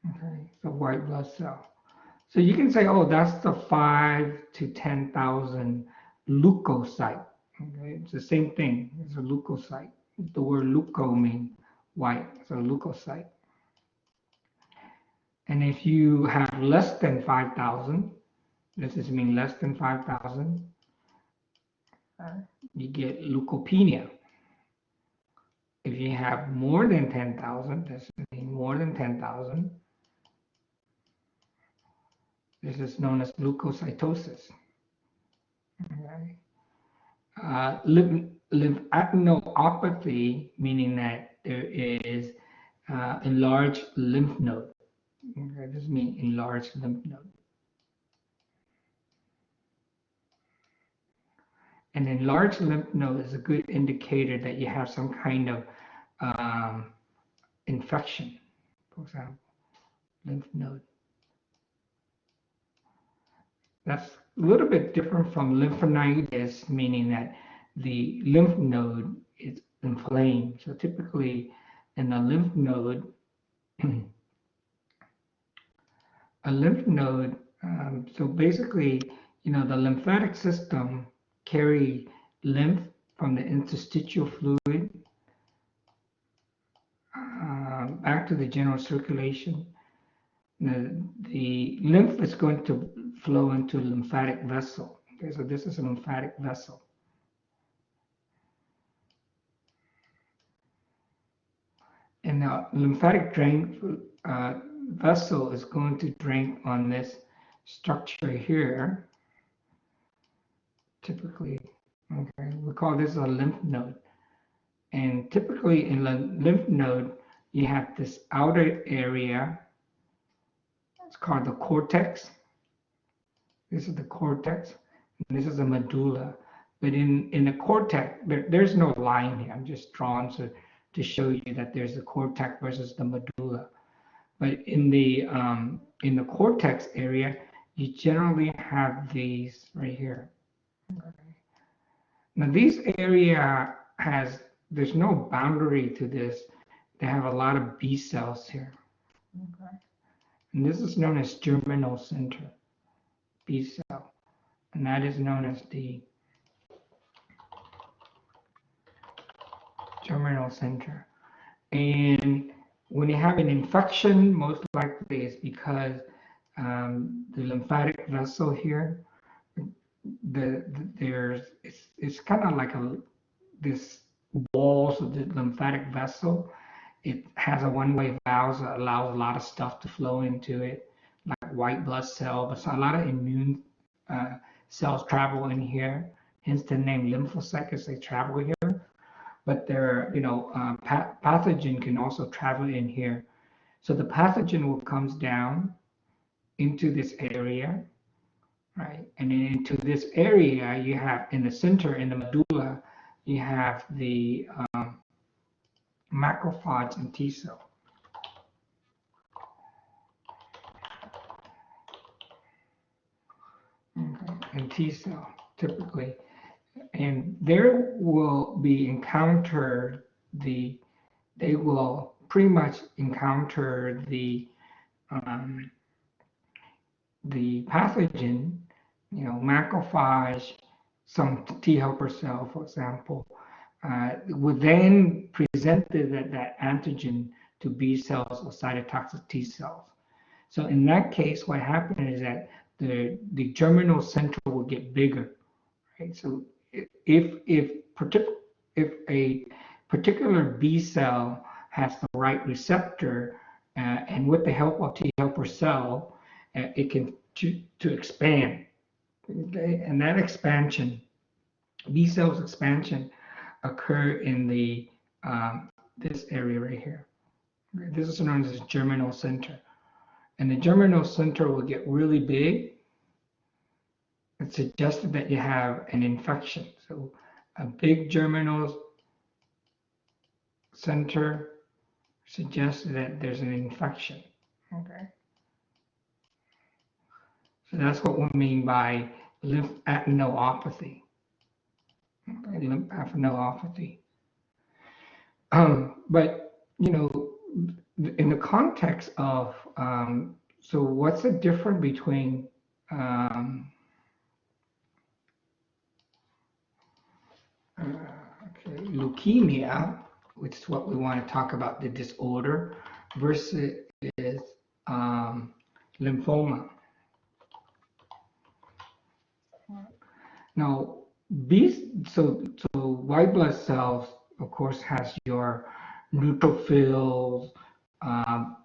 Okay, so white blood cell. So you can say, oh, that's the 5 to 10,000 leukocyte. Okay, it's the same thing. It's a leukocyte. The word leuko means white, so leukocyte. And if you have less than 5,000, this is mean less than 5,000, you get leukopenia. If you have more than 10,000, this means more than 10,000, this is known as leukocytosis. Okay. Lymphadenopathy, meaning that there is enlarged lymph node. Okay, this means enlarged lymph node. An enlarged lymph node is a good indicator that you have some kind of infection, for example, lymph node. That's a little bit different from lymphonitis, meaning that the lymph node is inflamed. So typically in a lymph node, so basically, the lymphatic system carry lymph from the interstitial fluid back to the general circulation. The lymph is going to flow into a lymphatic vessel. Okay, so this is a lymphatic vessel. And the lymphatic vessel is going to drain on this structure here. Typically, okay, we call this a lymph node. And typically in the lymph node, you have this outer area. It's called the cortex. This is the cortex. And this is the medulla. But in the cortex, there's no line here. I'm just drawn to show you that there's the cortex versus the medulla. But in the cortex area, you generally have these right here. Okay. Now this area there's no boundary to this. They have a lot of B cells here. Okay. And this is known as germinal center, B cell. And that is known as the germinal center. And when you have an infection, most likely it's because the lymphatic vessel here, it's kind of like this walls of the lymphatic vessel. It has a one-way valve that allows a lot of stuff to flow into it, like white blood cell, but so a lot of immune cells travel in here. Hence the name lymphocytes, they travel here. But pathogen can also travel in here. So the pathogen will comes down into this area, right? And then into this area, you have in the center, in the medulla, you have the macrophage and T cell. Okay. And T cell, typically. And there will be they will pretty much encounter the pathogen, macrophage, some T helper cell, for example, would then present that antigen to B cells or cytotoxic T cells. So in that case, what happens is that the germinal center will get bigger. Right? So if a particular B cell has the right receptor, and with the help of T helper cell, it can to expand. Okay? And that expansion, B cells expansion, occur in the this area right here. This is known as the germinal center, and the germinal center will get really big. It's suggested that you have an infection. So a big germinal center suggests that there's an infection. Okay. So that's what we mean by lymphadenopathy. Okay, lymphadenopathy. But in the context of, so what's the difference between leukemia, which is what we want to talk about, the disorder, versus lymphoma. Now, so white blood cells, of course, has your neutrophils,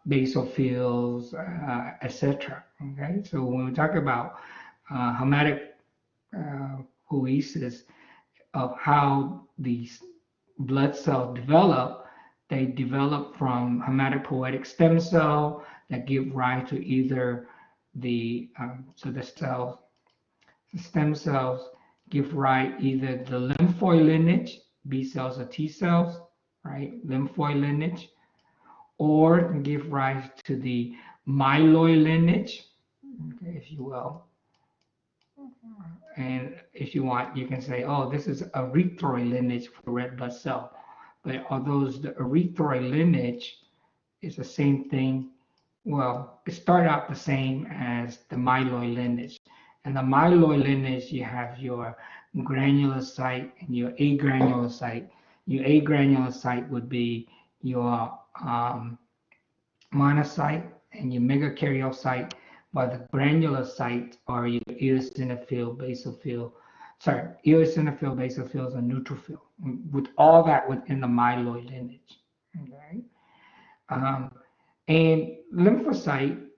basophils, etc. Okay, so when we talk about hematic poiesis of how these blood cells develop, they develop from hematopoietic stem cell that give rise to either the stem cells give rise either the lymphoid lineage, B cells or T cells, right? Lymphoid lineage, or give rise to the myeloid lineage, okay, if you will. And if you want, you can say, oh, this is erythroid lineage for the red blood cell. But although the erythroid lineage is the same thing, well, it started out the same as the myeloid lineage. And the myeloid lineage, you have your granulocyte and your agranulocyte. Your agranulocyte would be your monocyte and your megakaryocyte, while the granulocytes are your eosinophil, basophil, eosinophil, basophils, and neutrophil, with all that within the myeloid lineage. Okay, and lymphocyte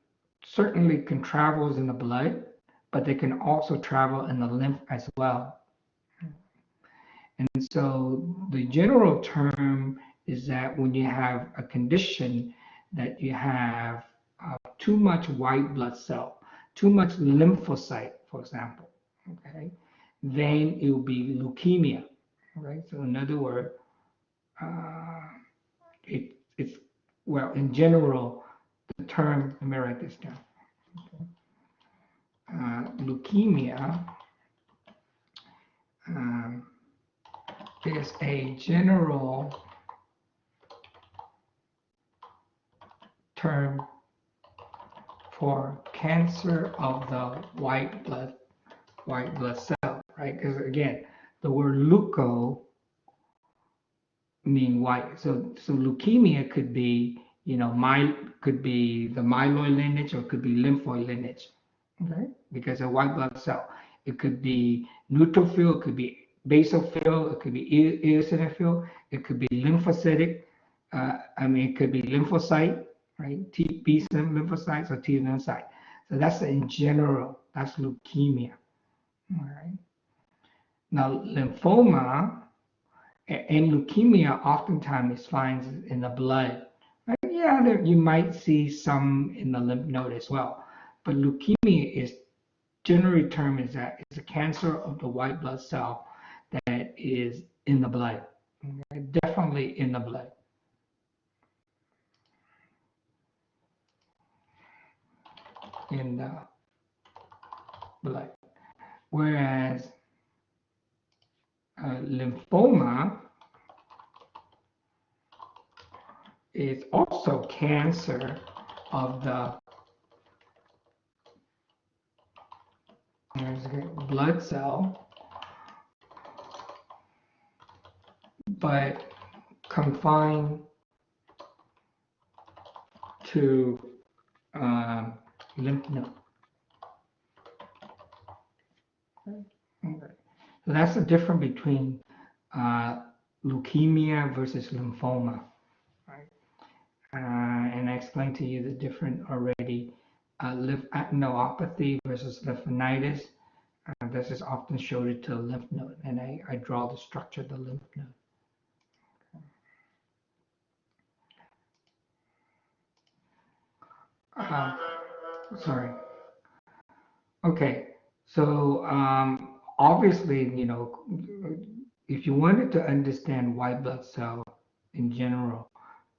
certainly can travel in the blood, but they can also travel in the lymph as well. And so the general term is that when you have a condition that you have too much white blood cell, too much lymphocyte, for example, okay, then it will be leukemia, right? So in other words, it's, well, in general, the term, let me write this down. Okay. Leukemia is a general term for cancer of the white blood cell, right? Because again, the word leuko mean white. So leukemia could be, could be the myeloid lineage or it could be lymphoid lineage, okay? Because a white blood cell, it could be neutrophil, it could be basophil, it could be eosinophil, it could be lymphocytic. It could be lymphocyte, right? B lymphocytes or T lymphocyte. So that's in general, that's leukemia. All right. Now, lymphoma and leukemia oftentimes is found in the blood. Right? Yeah, you might see some in the lymph node as well. But leukemia is generally termed as that it's a cancer of the white blood cell that is in the blood. Okay? Definitely in the blood. In the blood. Whereas lymphoma is also cancer of the blood cell, but confined to lymph node. Okay. So that's the difference between leukemia versus lymphoma, right? And I explained to you the difference already. Lymphadenopathy versus lymphadenitis. This is often showed to the lymph node, and I draw the structure of the lymph node. Sorry. Okay, so obviously, if you wanted to understand white blood cell in general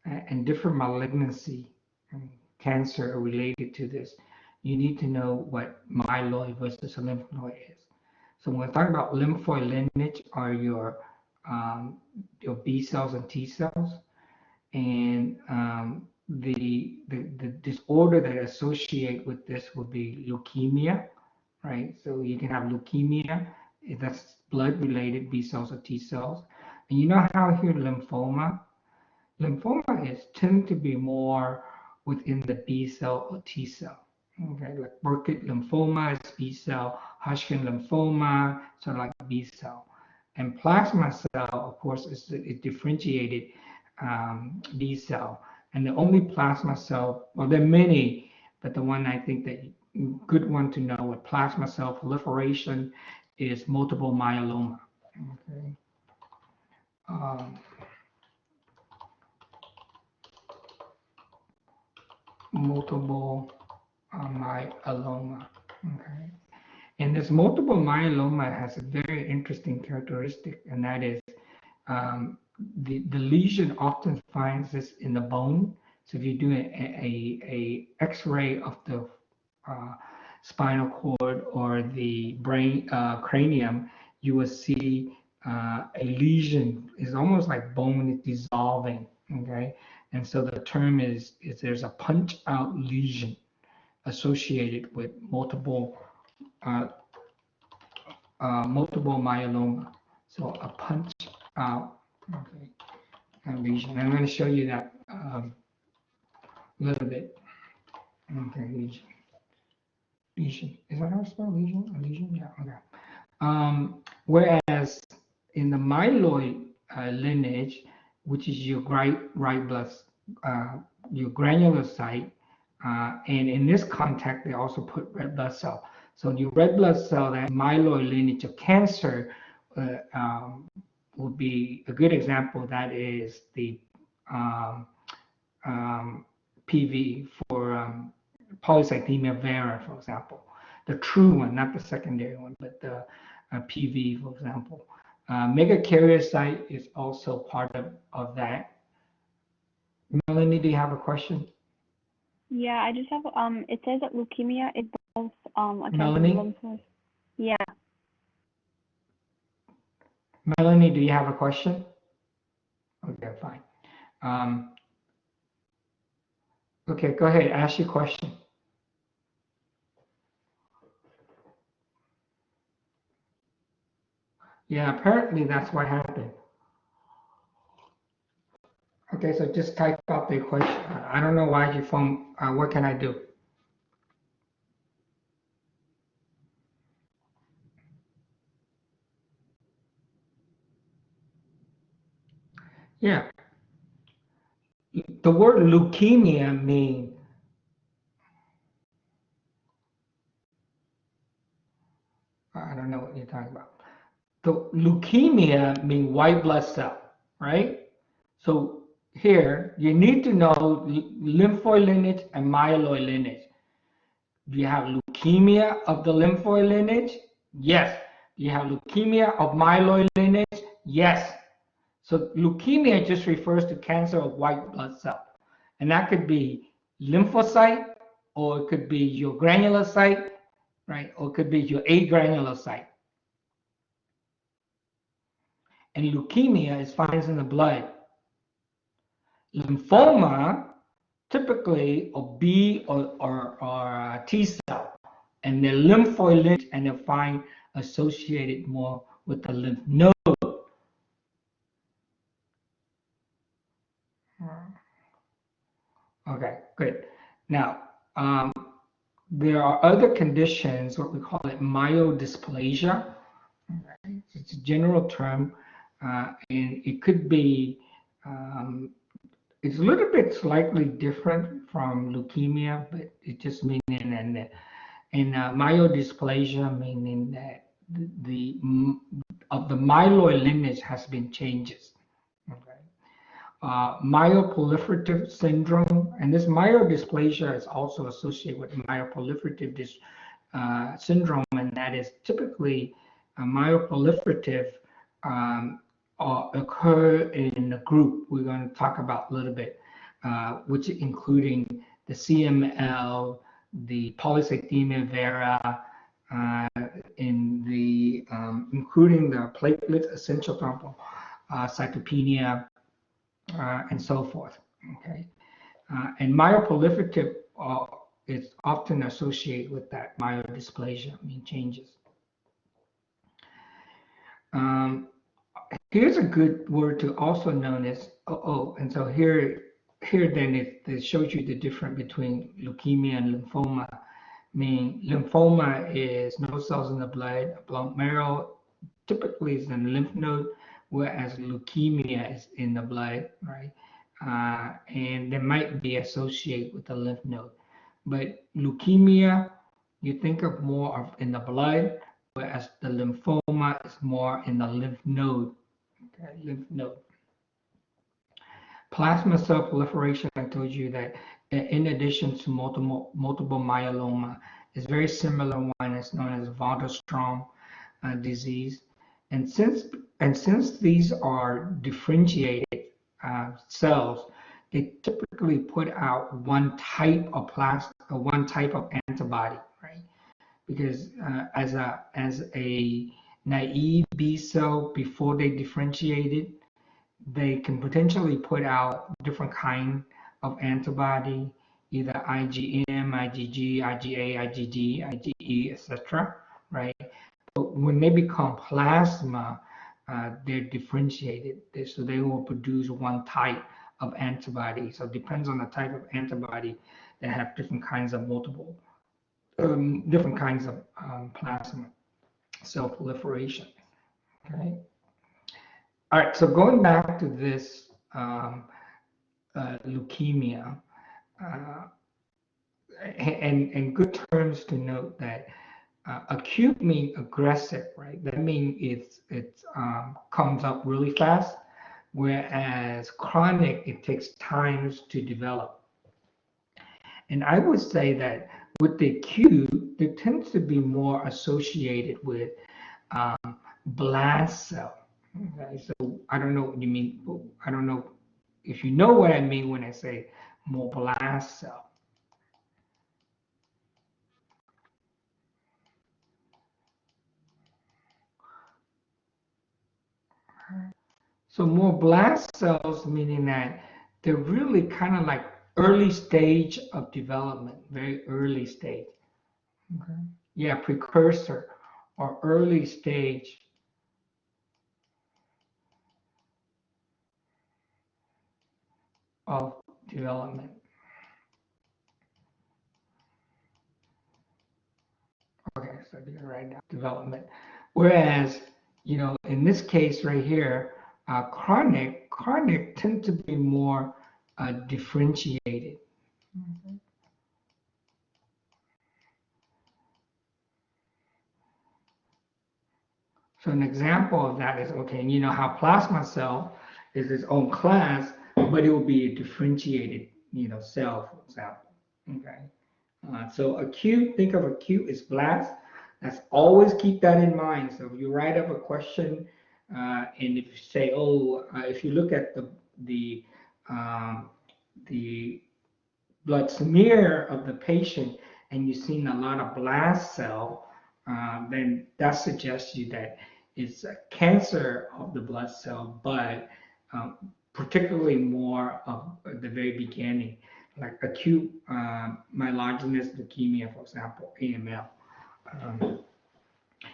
and different malignancy and cancer are related to this, you need to know what myeloid versus lymph node is. So when we're talking about lymphoid lineage are your B cells and T cells, and the disorder that associate with this would be leukemia, right? So you can have leukemia, that's blood related B cells or T cells. And you know how here lymphoma? Lymphoma is tend to be more within the B cell or T cell. Okay, like Burkitt lymphoma is B cell, Hodgkin lymphoma, sort of like B cell. And plasma cell, of course, is a differentiated B cell. And the only plasma cell, well, there are many, but the one I think that good one to know with plasma cell proliferation is multiple myeloma. Okay. Multiple myeloma. Okay. And this multiple myeloma has a very interesting characteristic, and that is the lesion often finds this in the bone. So if you do a X-ray of the spinal cord or the brain cranium, you will see a lesion is almost like bone dissolving. Okay, and so the term is there's a punch out lesion associated with multiple myeloma. So a punch out, okay, lesion. I'm going to show you that a little bit. Okay, lesion. Lesion. Is that how to spell lesion? A lesion? Yeah. Okay. Whereas in the myeloid lineage, which is your right blood, your granular site, and in this context, they also put red blood cell. So your red blood cell, that myeloid lineage of cancer, would be a good example. That is the PV for polycythemia vera, for example. The true one, not the secondary one, but the PV, for example. Megakaryocyte is also part of that. Melanie, do you have a question? Yeah, I just have it says that leukemia is both a Melanie? lymphoid. Yeah. Melanie, do you have a question? Okay, fine. Okay, go ahead, ask your question. Yeah, apparently that's what happened. Okay, so just type out the question. I don't know why your phone, what can I do? Yeah. The word leukemia means I don't know what you're talking about. The leukemia means white blood cell, right? So here you need to know lymphoid lineage and myeloid lineage. Do you have leukemia of the lymphoid lineage? Yes. Do you have leukemia of myeloid lineage? Yes. So leukemia just refers to cancer of white blood cell. And that could be lymphocyte, or it could be your granulocyte, right? Or it could be your agranulocyte. And leukemia is finds in the blood. Lymphoma, typically a B or T cell, and the lymphoid lineage, and they find associated more with the lymph node. Okay, good. Now, there are other conditions, what we call it myodysplasia. Okay. It's a general term, and it could be, it's a little bit slightly different from leukemia, but it just meaning, and myodysplasia meaning that the of the myeloid lineage has been changes. Okay. Myeloproliferative syndrome, and this myodysplasia is also associated with myeloproliferative syndrome, and that is typically myeloproliferative occur in a group we're going to talk about a little bit, which including the CML, the polycythemia vera, in the including the platelet essential thrombocytopenia, and so forth. Okay, And myoproliferative is often associated with that myodysplasia, changes. Here's a good word to also known as and so here then it shows you the difference between leukemia and lymphoma. Meaning lymphoma is no cells in the blood, bone marrow typically is in the lymph node, whereas leukemia is in the blood, right? And they might be associated with the lymph node. But leukemia, you think of more of in the blood, whereas the lymphoma is more in the lymph node. Okay, lymph node. Plasma cell proliferation, I told you that in addition to multiple myeloma, is very similar one. It's known as Waldenstrom disease. And since these are differentiated cells, they typically put out one type of one type of antibody, right? Because as a naive B cell before they differentiated, they can potentially put out different kind of antibody, either IgM, IgG, IgA, IgD, IgE, etc. Right? But when they become plasma, they're differentiated, so they will produce one type of antibody. So it depends on the type of antibody. They have different kinds of different kinds of plasma cell proliferation. Okay. All right, so going back to this leukemia, and good terms to note that acute means aggressive, right? That means it comes up really fast, whereas chronic, it takes times to develop. And I would say that with the acute, there tends to be more associated with blast cell. Okay, so I don't know what you mean. I don't know if you know what I mean when I say more blast cell. So more blast cells, meaning that they're really kind of like early stage of development, very early stage. Okay. Yeah, precursor or early stage. Of development. Okay, so you're right now, development. Whereas, in this case right here, chronic tend to be more differentiated. So an example of that is, okay, and you know how plasma cell is its own class, but it will be a differentiated, cell, for example. Okay. So acute, think of acute as blast. That's always keep that in mind. So if you write up a question, and if you say, if you look at the blood smear of the patient and you've seen a lot of blast cell, then that suggests you that it's a cancer of the blood cell, but particularly more of the very beginning, like acute myelogenous leukemia, for example, AML.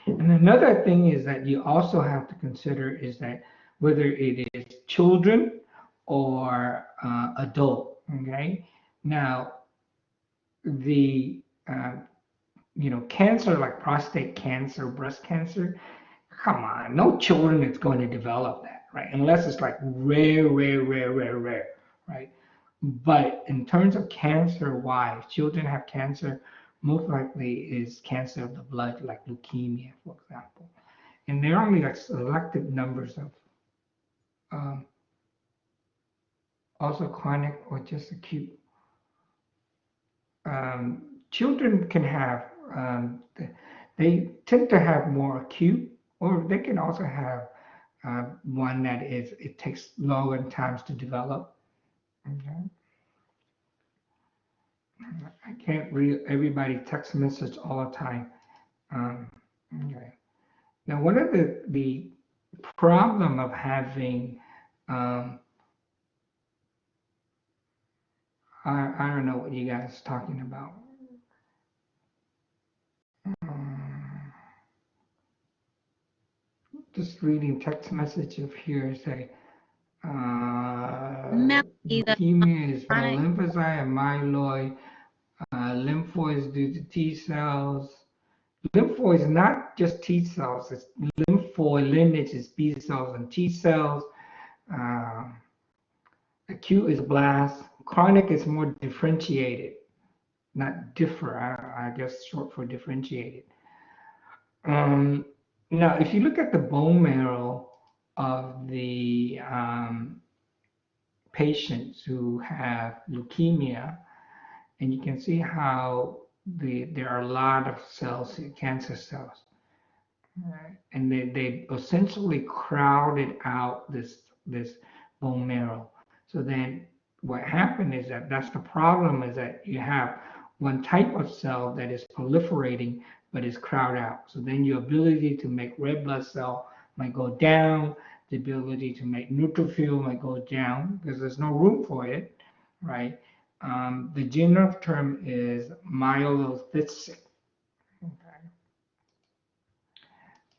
And another thing is that you also have to consider is that whether it is children or adult, okay? Now, the cancer like prostate cancer, breast cancer, come on, no children is going to develop that, right? Unless it's like rare, right? But in terms of cancer, why children have cancer, most likely is cancer of the blood, like leukemia, for example. And there are only like selected numbers of also chronic or just acute. Children can have, they tend to have more acute, or they can also have one that it takes longer times to develop. Okay. I can't read everybody text message all the time. Okay. Now, one of the problem of having I don't know what you guys are talking about. Just reading text message of here say Melody, the leukemia is from a chronic lymphocyte and myeloid. Lymphoid is due to T cells. Lymphoid is not just T cells. It's lymphoid lineage is B cells and T cells. Uh, acute is blast. Chronic is more differentiated, not differ. I guess short for differentiated. Um, Now, if you look at the bone marrow of the patients who have leukemia, and you can see how there are a lot of cells, cancer cells, right? And they essentially crowded out this bone marrow. So then what happened is that's the problem, is that you have one type of cell that is proliferating but is crowded out. So then your ability to make red blood cell might go down, the ability to make neutrophil might go down because there's no room for it, right? The general term is myelofibrosis. Okay.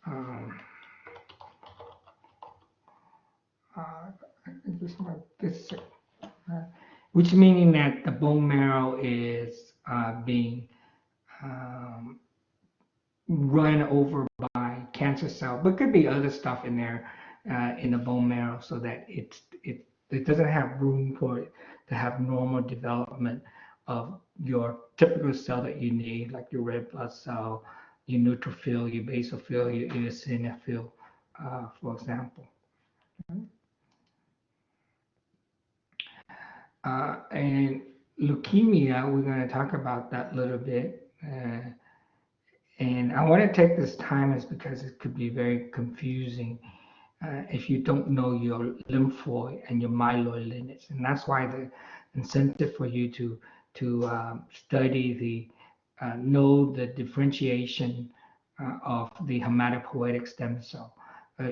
Um, I think this might this, which meaning that the bone marrow is being um, run over by cancer cell, but could be other stuff in there in the bone marrow, so that it doesn't have room for it to have normal development of your typical cell that you need, like your red blood cell, your neutrophil, your basophil, your eosinophil, for example. And leukemia, we're going to talk about that a little bit. And I want to take this time is because it could be very confusing if you don't know your lymphoid and your myeloid lineage. And that's why the incentive for you to study know the differentiation of the hematopoietic stem cell,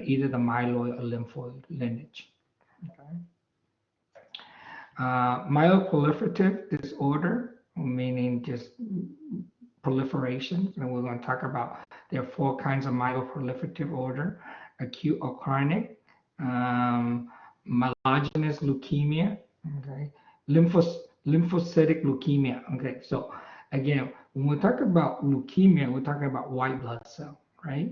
either the myeloid or lymphoid lineage. Okay. Myeloproliferative disorder, meaning just proliferation, and we're going to talk about there are four kinds of myeloproliferative order: acute or chronic, myelogenous leukemia, okay, lymphocytic leukemia. Okay, so again, when we talk about leukemia, we're talking about white blood cell, right?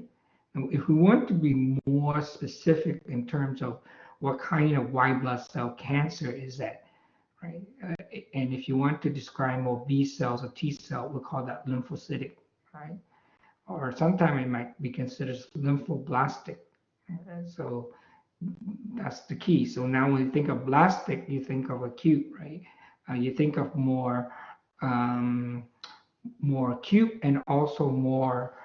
And if we want to be more specific in terms of what kind of white blood cell cancer is that, right? And if you want to describe more B cells or T cell, we call that lymphocytic, right? Or sometimes it might be considered lymphoblastic. Okay? So that's the key. So now when you think of blastic, you think of acute, right? You think of um, more acute and also more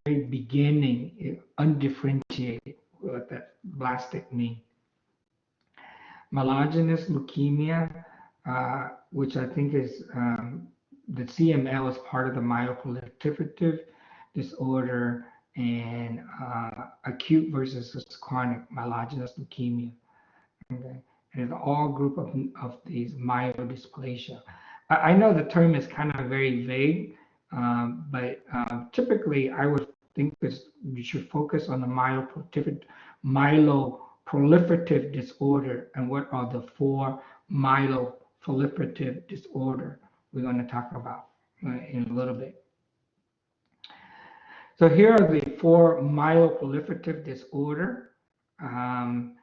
very beginning, undifferentiated, what that blastic means. Myelogenous leukemia, which I think is the CML is part of the myeloproliferative disorder, and acute versus chronic myelogenous leukemia. Okay, and it's all group of these myelodysplasia. I know the term is kind of very vague, but typically I would think this you should focus on the myeloproliferative disorder and what are the four myeloproliferative disorder we're going to talk about in a little bit. So here are the four myeloproliferative disorder, and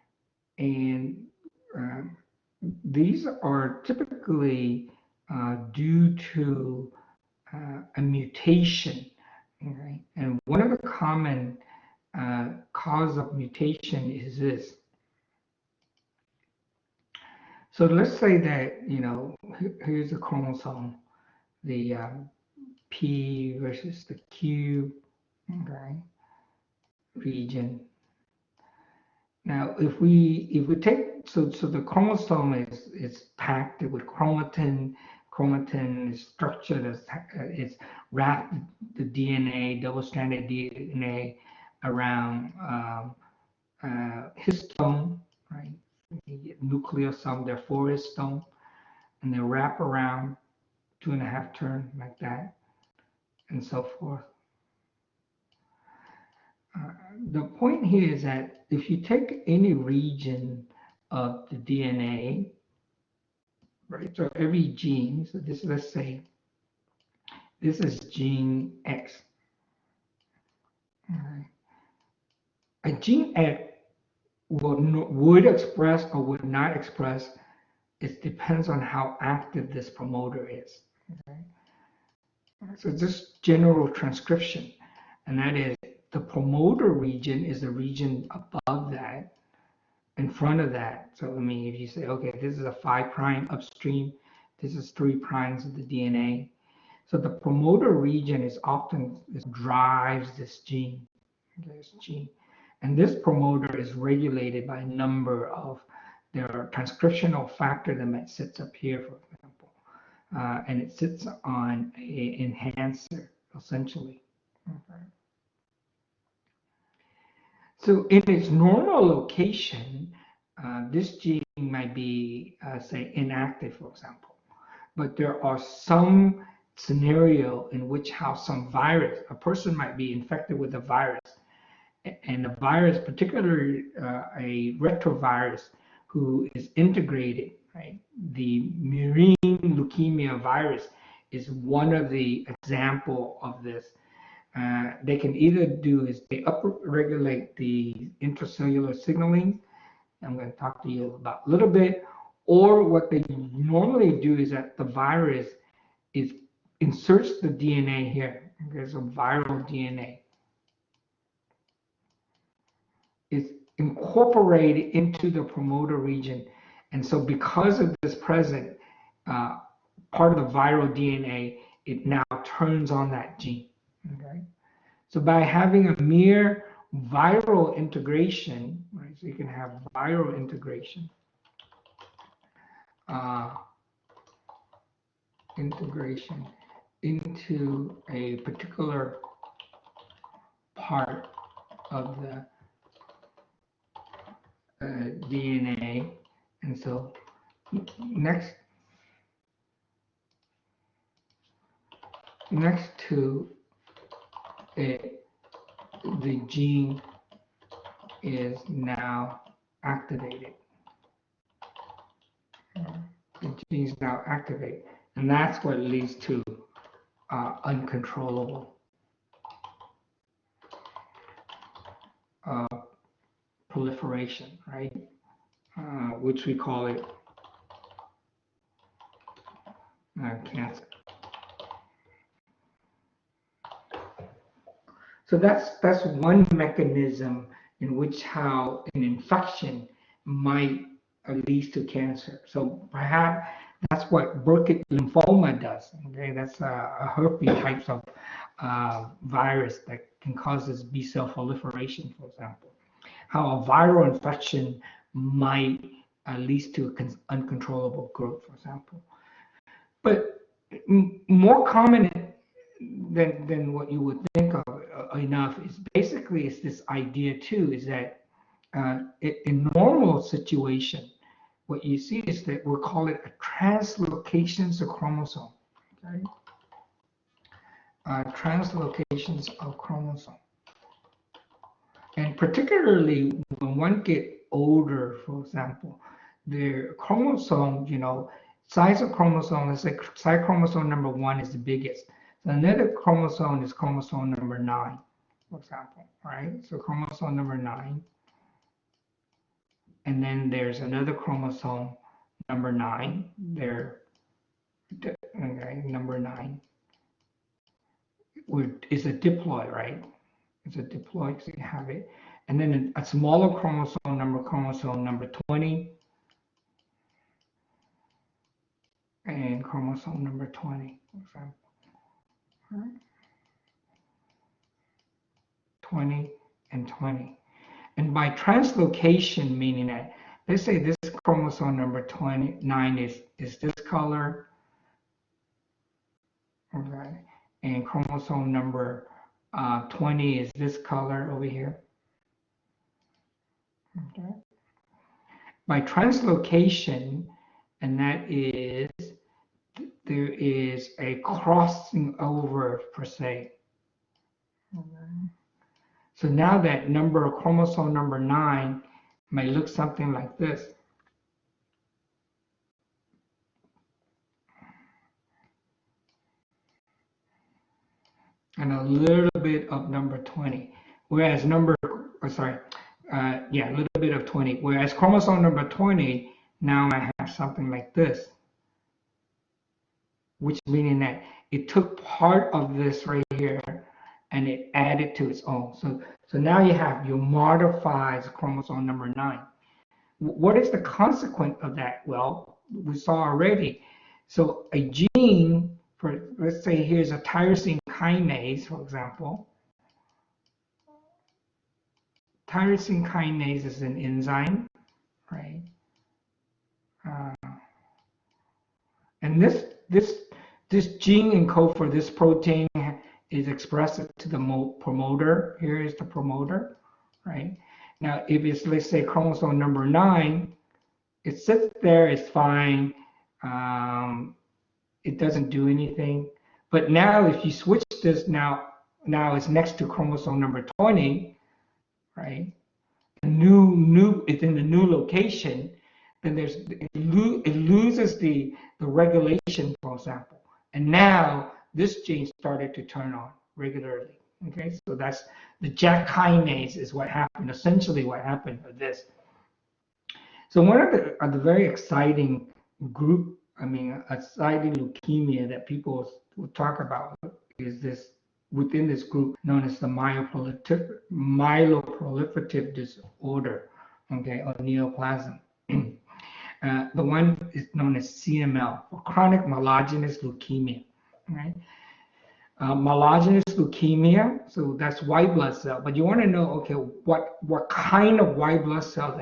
these are typically due to a mutation, okay? And one of the common cause of mutation is this. So let's say that, here's a chromosome, the P versus the Q, okay, region. Now, if we take, so the chromosome is packed with chromatin. Chromatin is structured as it's wrapped the DNA, double-stranded DNA around histone, right? You get nucleosome, therefore histone. and they wrap around 2.5 turn like that, and so forth. The point here is that if you take any region of the DNA, right, so every gene, so this, let's say, this is gene X. All right. A gene X would express or would not express. It depends on how active this promoter is. Okay? So just general transcription, and that is the promoter region is the region above that, in front of that. So I mean, if you say, okay, this is a 5' upstream, this is 3' of the DNA. So the promoter region is often drives this gene, and this promoter is regulated by a number of their transcriptional factor that sits up here, for example, and it sits on an enhancer essentially. Okay. So in its normal location, this gene might be, say, inactive, for example. But there are some scenario in which how some virus, a person might be infected with a virus, and the virus, particularly a retrovirus who is integrated, right? The murine leukemia virus is one of the example of this. They can either do is they upregulate the intracellular signaling. I'm going to talk to you about a little bit. Or what they normally do is that the virus inserts the DNA here. There's a viral DNA. It's incorporated into the promoter region. And so because of this present part of the viral DNA, it now turns on that gene. Okay. So by having a mere viral integration, right? So you can have viral integration, integration into a particular part of the DNA, and so next to it, the gene is now activated. The gene is now activated, and that's what leads to uncontrollable proliferation, right? Which we call it cancer. So that's one mechanism in which how an infection might lead to cancer. So perhaps that's what Burkitt lymphoma does. Okay, that's a herpes types of virus that can cause this B cell proliferation, for example. How a viral infection might lead to uncontrollable growth, for example. But more common than what you would think of enough is basically is this idea too, is that in normal situation, what you see is that we'll call it a translocations of chromosome. Okay? Translocations of chromosome. And particularly when one get older, for example, their chromosome, you know, size of chromosome, let's say size chromosome number 1 is the biggest. So another chromosome is chromosome number 9, for example, right? So chromosome number 9. And then there's another chromosome, number 9. There, okay, number 9. It's a diploid, right? It's a diploid, so you have it. And then a smaller chromosome number 20. And chromosome number 20, for example. All right. 20 and 20. And by translocation, meaning that, let's say this chromosome number 29 is this color, okay, and chromosome number 20 is this color over here. Okay. By translocation, and that is there is a crossing over per se. So now that number, chromosome number 9, may look something like this. And a little bit of number 20. Whereas a little bit of 20. Whereas chromosome number 20 now I have something like this, which meaning that it took part of this right here and it added to its own. So now you have your modified chromosome number 9. What is the consequence of that? Well, we saw already. So a gene, for let's say here's a tyrosine kinase, for example. Tyrosine kinase is an enzyme, right? And this gene encode for this protein is expressed to the promoter. Here is the promoter, right? Now, if it's, let's say, chromosome number 9, it sits there, it's fine. It doesn't do anything. But now, if you switch this, now it's next to chromosome number 20, right? It's in the new location. Then it loses the regulation, for example, and now this gene started to turn on regularly. Okay, so that's the JAK kinase is what happened. Essentially, what happened with this. So one of the very exciting exciting leukemia that people will talk about is this within this group known as the myeloproliferative disorder, okay, or neoplasm. The one is known as CML, or chronic myelogenous leukemia, right? Myelogenous leukemia, so that's white blood cell, but you want to know, okay, what kind of white blood cell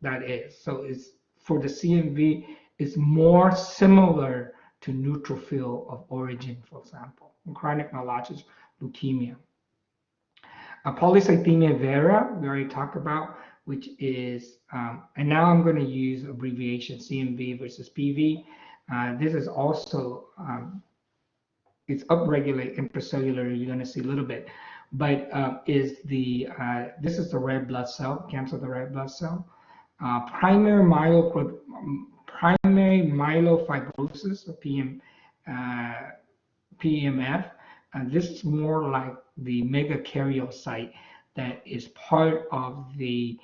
that is. So it's for the CMV, it's more similar to neutrophil of origin, for example, chronic myelogenous leukemia. Polycythemia vera, we already talked about, which is, and now I'm going to use abbreviation CMV versus PV. This is also, it's upregulated intracellular, you're going to see a little bit, but this is the red blood cell, cancer of the red blood cell. Primary myelofibrosis, or PMF, this is more like the megakaryocyte that is part of the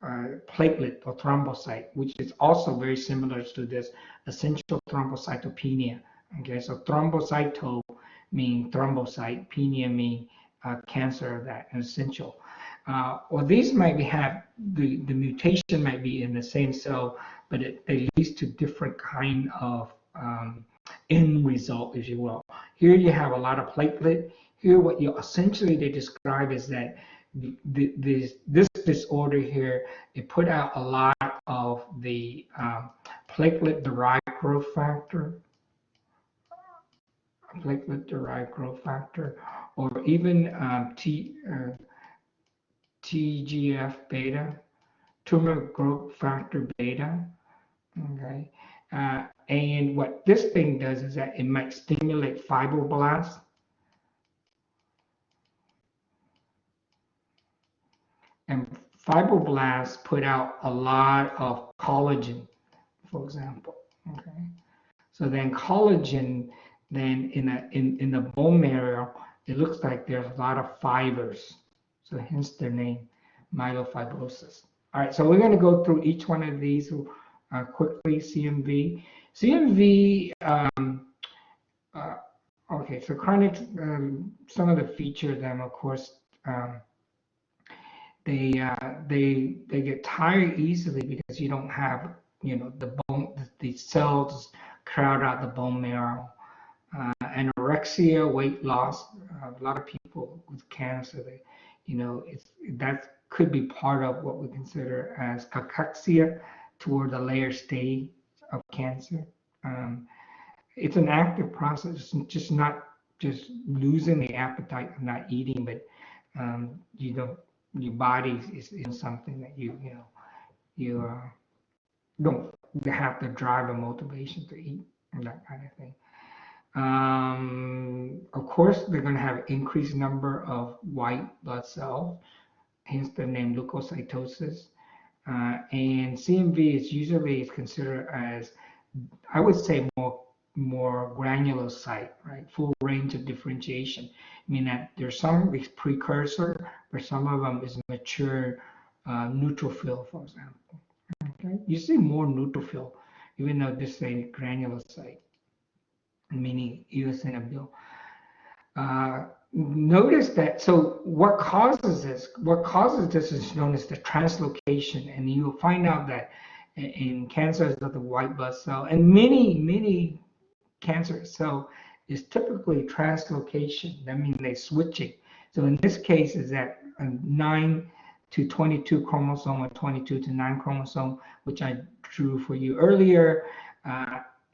platelet or thrombocyte, which is also very similar to this essential thrombocytopenia. Okay, so thrombocyto mean thrombocyte, penia mean cancer of that, essential. Or these might have the mutation might be in the same cell, but it leads to different kind of end result, if you will. Here you have a lot of platelet. Here, what you essentially they describe is that this disorder here, it put out a lot of the platelet-derived growth factor, or even TGF beta, tumor growth factor beta. Okay, and what this thing does is that it might stimulate fibroblasts. And fibroblasts put out a lot of collagen, for example. Okay, so then collagen, then in the bone marrow, it looks like there's a lot of fibers. So hence their name, myelofibrosis. All right, so we're going to go through each one of these quickly. CMV. Okay, so chronic, some of the features, them, of course, they get tired easily because you don't have, the cells crowd out the bone marrow. Anorexia, weight loss. A lot of people with cancer, that could be part of what we consider as cachexia, toward the later stage of cancer. It's an active process, just not just losing the appetite of not eating, but your body is something that you don't they have the drive and motivation to eat and that kind of thing. Of course, they're going to have increased number of white blood cells, hence the name leukocytosis. And CMV is usually considered as, I would say, more granular site, right? Full range of differentiation. I mean that there's some precursor, but some of them is mature neutrophil, for example. Okay, you see more neutrophil, even though this is a granular site, meaning eosinophil. Notice that, so what causes this? What causes this is known as the translocation, and you'll find out that in cancers of the white blood cell, and many cancer cell is typically translocation. That means they switching. So in this case, is that 9 to 22 chromosome or 22 to 9 chromosome, which I drew for you earlier.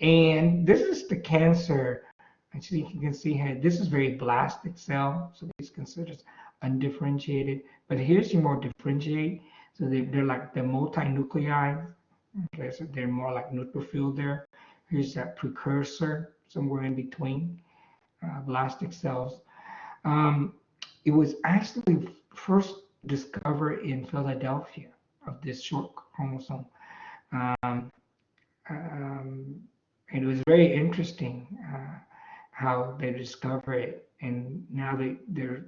And this is the cancer. Actually, you can see here, this is very blastic cell, so it's considered undifferentiated. But here's your more differentiate. So they're like the multinuclei. Okay, so they're more like neutrophil there. Here's that precursor, somewhere in between, blastic cells. It was actually first discovered in Philadelphia of this short chromosome. It was very interesting how they discovered it, and now they're.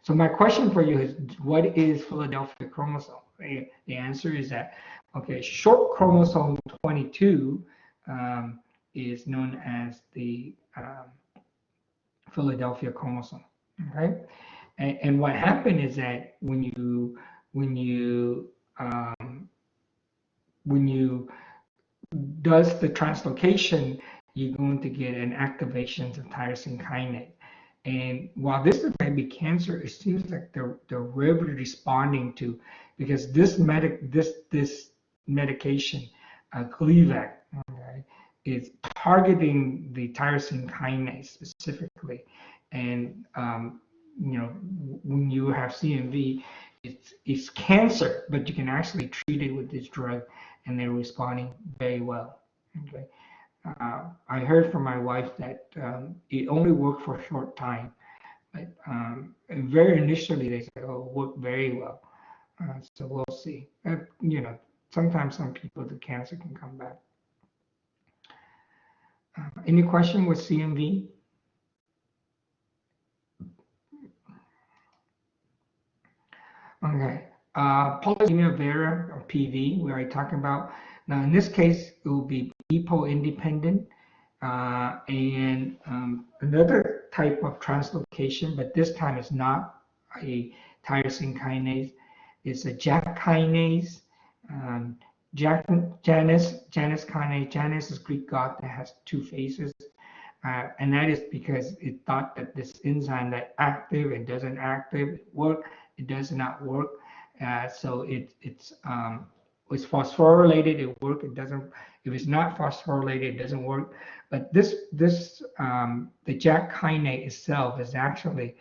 So my question for you is, what is Philadelphia chromosome? The answer is that, okay, short chromosome 22 is known as the Philadelphia chromosome. Okay, and what happened is that when you does the translocation, you're going to get an activation of tyrosine kinase. And while this is maybe cancer, it seems like they're really responding to, because this medication, Gleevec, okay, is targeting the tyrosine kinase specifically. And when you have CMV, it's cancer, but you can actually treat it with this drug, and they're responding very well. Okay. I heard from my wife that it only worked for a short time, but very initially they said, "Oh, it worked very well." So we'll see. Sometimes some people, the cancer can come back. Any question with CMV? Okay. Polycythemia vera, or PV, we are talking about. Now, in this case, it will be EPO independent, and another type of translocation, but this time it's not a tyrosine kinase. It's a JAK kinase. Janus kinase. Janus is Greek god that has two faces. And that is because it thought that this enzyme that active, it doesn't active work, it does not work. So it's phosphorylated, it works. It doesn't. If it's not phosphorylated, it doesn't work. But the JAK kinase itself is actually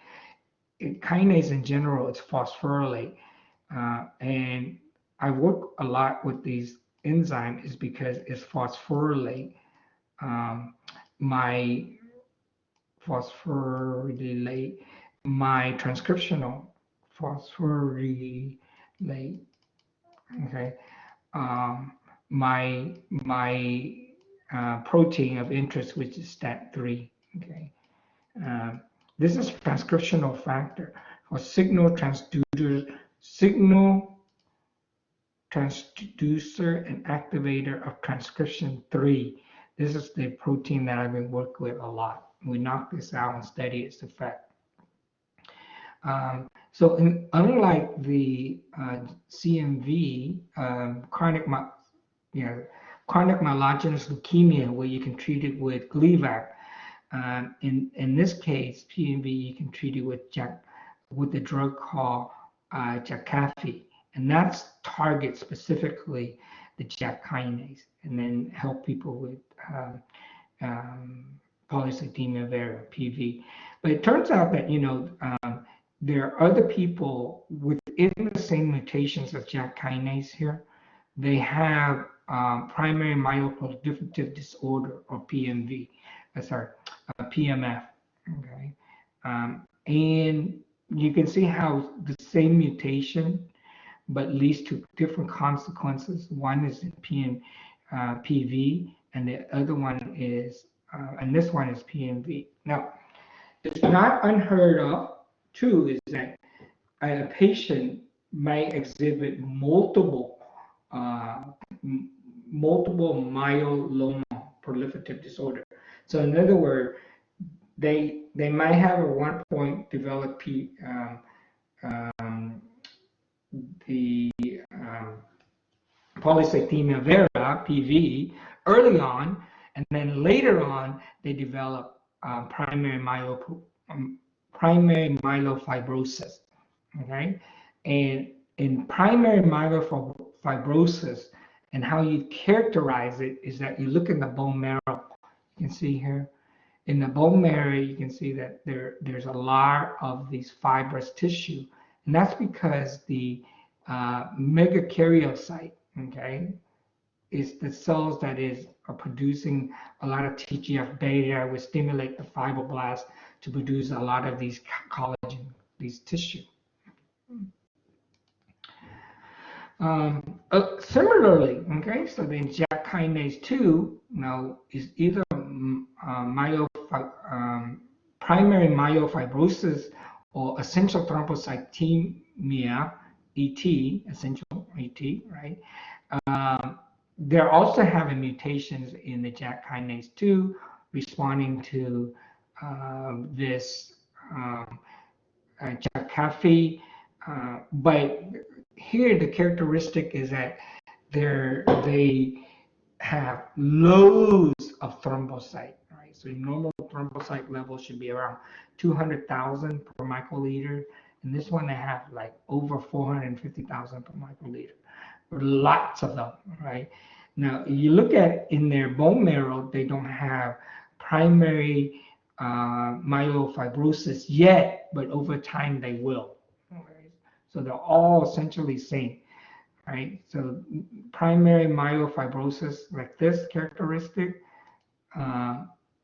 kinase in general. It's phosphorylate, and I work a lot with these enzymes is because it's phosphorylate. My transcriptional phosphorylate. Okay, my protein of interest, which is STAT3. Okay, this is transcriptional factor or signal transducer and activator of transcription 3. This is the protein that I've been working with a lot. We knock this out and study its effect. So unlike the CMV, chronic myelogenous leukemia, where you can treat it with Gleevec, in this case, PMV, you can treat it with the drug called Jakafi, and that's target specifically the JAK kinase, and then help people with polycythemia vera, PV. But it turns out that there are other people within the same mutations of JAK kinase here. They have primary myeloproliferative disorder, or PMV, PMF. Okay, and you can see how the same mutation but leads to different consequences. One is in PV, and the other one is, and this one is PMV. Now, it's not unheard of, too, is that a patient may exhibit multiple myeloma proliferative disorder. So in other words, they might have at one point developed the polycythemia vera, PV, early on, and then later on they develop primary myelofibrosis. Okay, and in primary myelofibrosis, and how you characterize it is that you look in the bone marrow. You can see here in the bone marrow, you can see that there's a lot of these fibrous tissue, and that's because the megakaryocyte, okay, is the cells that are producing a lot of TGF beta, which stimulate the fibroblasts to produce a lot of these collagen, these tissue. Similarly, okay, so then JAK kinase 2 now is either primary myelofibrosis or essential thrombocythemia, ET, essential ET, right? They're also having mutations in the JAK kinase 2, responding to this Jakafi, but here the characteristic is that they have loads of thrombocyte, right? So normal thrombocyte level should be around 200,000 per microliter, and this one they have like over 450,000 per microliter. Lots of them, right? Now you look at in their bone marrow, they don't have primary myelofibrosis yet, but over time they will. Right? So they're all essentially same, right? So primary myelofibrosis, like this characteristic.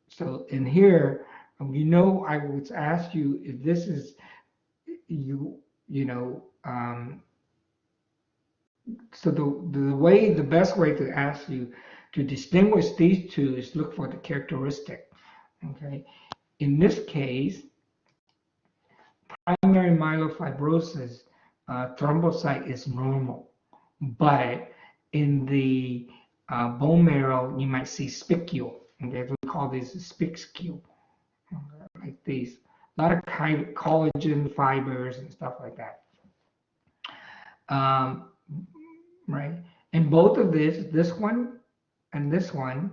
So in here, I would ask you if this is so the best way to ask you to distinguish these two is look for the characteristic. Okay, in this case, primary myelofibrosis thrombocyte is normal, but in the bone marrow you might see spicule. Okay, we call these spicule, like these. A lot of collagen fibers and stuff like that. Right, and both of this one and this one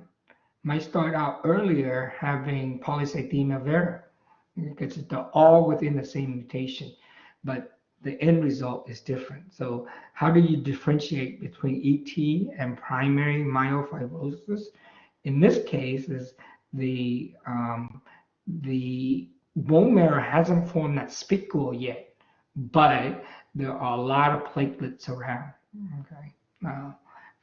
might start out earlier having polycythemia vera, because they're all within the same mutation, but the end result is different. So how do you differentiate between ET and primary myelofibrosis? In this case, is the bone marrow hasn't formed that spicule yet, but there are a lot of platelets around. Okay,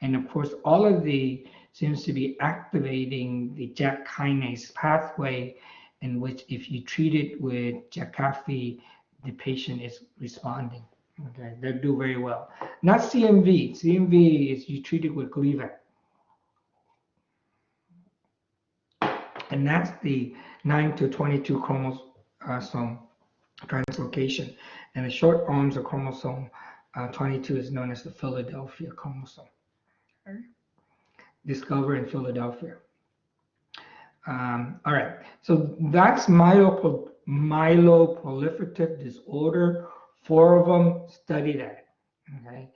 and of course, all of the seems to be activating the JAK kinase pathway, in which if you treat it with Jakafi, the patient is responding. Okay, they do very well. Not CMV. CMV is you treat it with Gleevec. And that's the 9 to 22 chromosome translocation. And the short arms of chromosome 22 is known as the Philadelphia chromosome. Okay. Discovered in Philadelphia. All right, so that's myeloproliferative disorder. 4 of them, study that. Okay,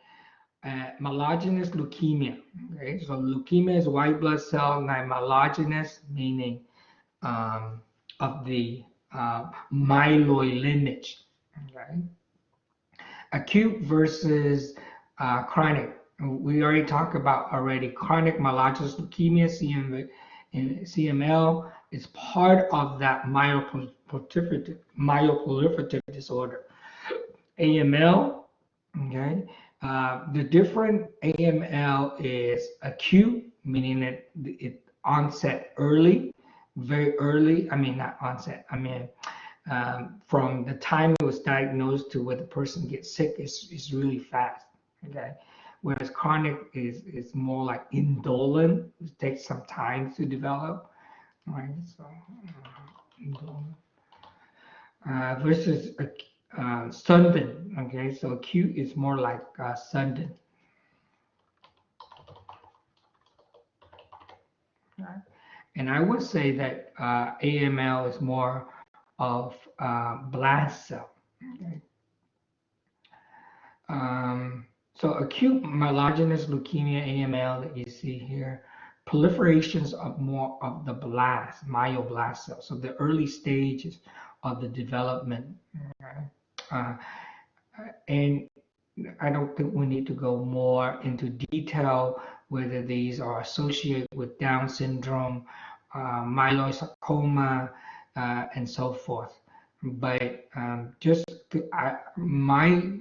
myelogenous leukemia. Okay, so leukemia is white blood cell, myelogenous meaning of the myeloid lineage. Okay, acute versus chronic. We already talked about chronic myelogenous leukemia, CML, is part of that myeloproliferative disorder. AML, okay, The different AML is acute, meaning that it onset early, very early. I mean, not onset. I mean, from the time it was diagnosed to where the person gets sick is really fast. Okay, whereas chronic is more like indolent. It takes some time to develop. Right. So indolent versus sudden. Okay, so acute is more like sudden. Right? And I would say that AML is more of blast cell. Okay. So acute myelogenous leukemia AML that you see here, proliferations of more of the blast, myoblast cells. So the early stages of the development. Okay. Uh, and I don't think we need to go more into detail whether these are associated with Down syndrome, myeloid sarcoma, and so forth. But just my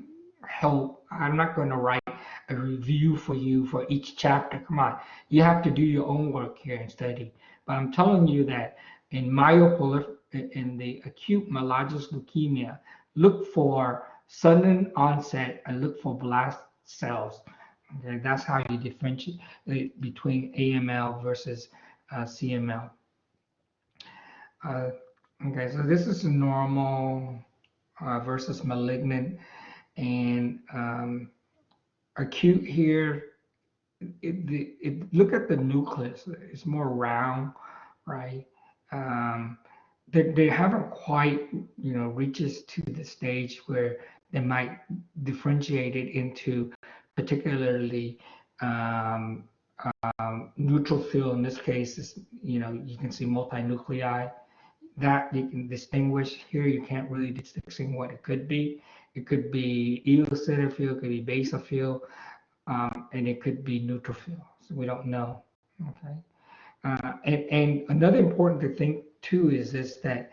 help, I'm not going to write a review for you for each chapter. Come on, you have to do your own work here and study. But I'm telling you that in in the acute myelogenous leukemia, look for sudden onset and look for blast cells. Okay, that's how you differentiate between AML versus CML. Okay, so this is normal versus malignant, and acute here. Look at the nucleus; it's more round, right? Um, they haven't quite, reaches to the stage where they might differentiate it into particularly um, neutrophil. In this case, is you can see multinuclei that you can distinguish. Here you can't really distinguish what it could be. It could be eosinophil, it could be basophil, and it could be neutrophil. So we don't know. Okay. And another important to think too is this, that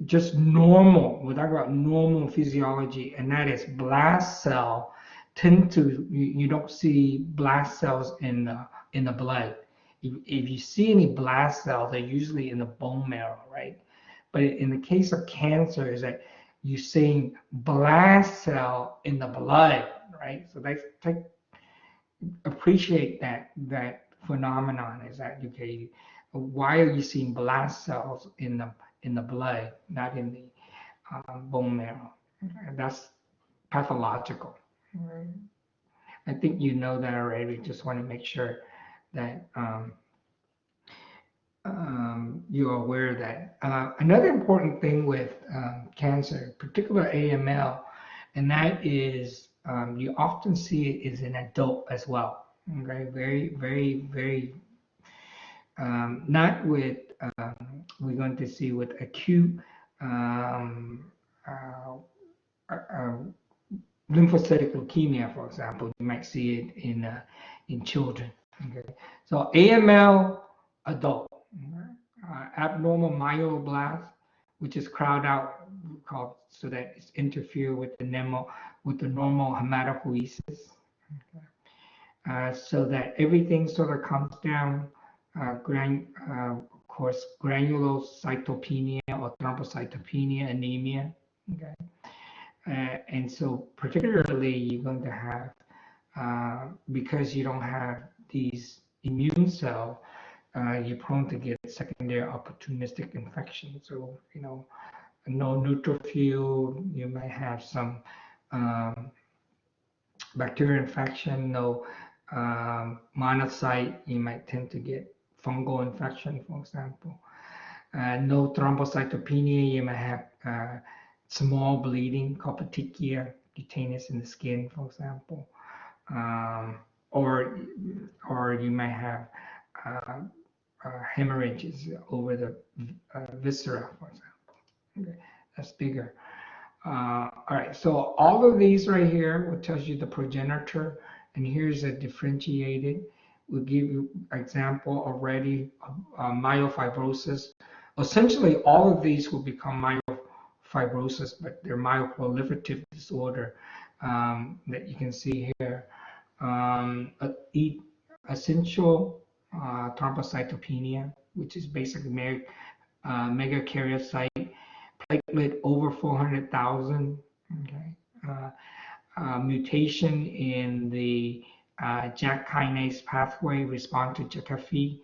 just normal, we're talking about normal physiology, and that is blast cell tend to, you don't see blast cells in the blood. If you see any blast cells, they're usually in the bone marrow, right? But in the case of cancer, is that you're seeing blast cell in the blood, right? So that's appreciate that phenomenon. Is that okay? Why are you seeing blast cells in the blood, not in the bone marrow? That's pathological. Right. I think you know that already. Just want to make sure that you're aware of that. Another important thing with cancer, particular AML, and that is you often see it is in adult as well. Okay, very, very, very. Not with we're going to see with acute um, uh, lymphocytic leukemia, for example. You might see it in children. Okay, so AML adult, abnormal myeloblast, which is crowd out, called, so that it's interfere with the normal hematopoiesis. Okay. So that everything sort of comes down, of course, granulocytopenia or thrombocytopenia, anemia. Okay. And so particularly you're going to have, because you don't have these immune cells, you're prone to get secondary opportunistic infection. So, no neutrophil, you might have some bacterial infection, no monocyte, you might tend to get fungal infection, for example. No thrombocytopenia, you might have small bleeding, called petechia cutaneous in the skin, for example. Or you might have hemorrhages over the viscera, for example. Okay, that's bigger. All right, so all of these right here will tells you the progenitor, and here's a differentiated. We'll give you example already of myofibrosis. Essentially, all of these will become myofibrosis, but they're myoproliferative disorder. that you can see here. Essential thrombocytopenia, which is basically megakaryocyte, platelet over 400,000. Okay. Mutation in the JAK kinase pathway respond to Jakafi,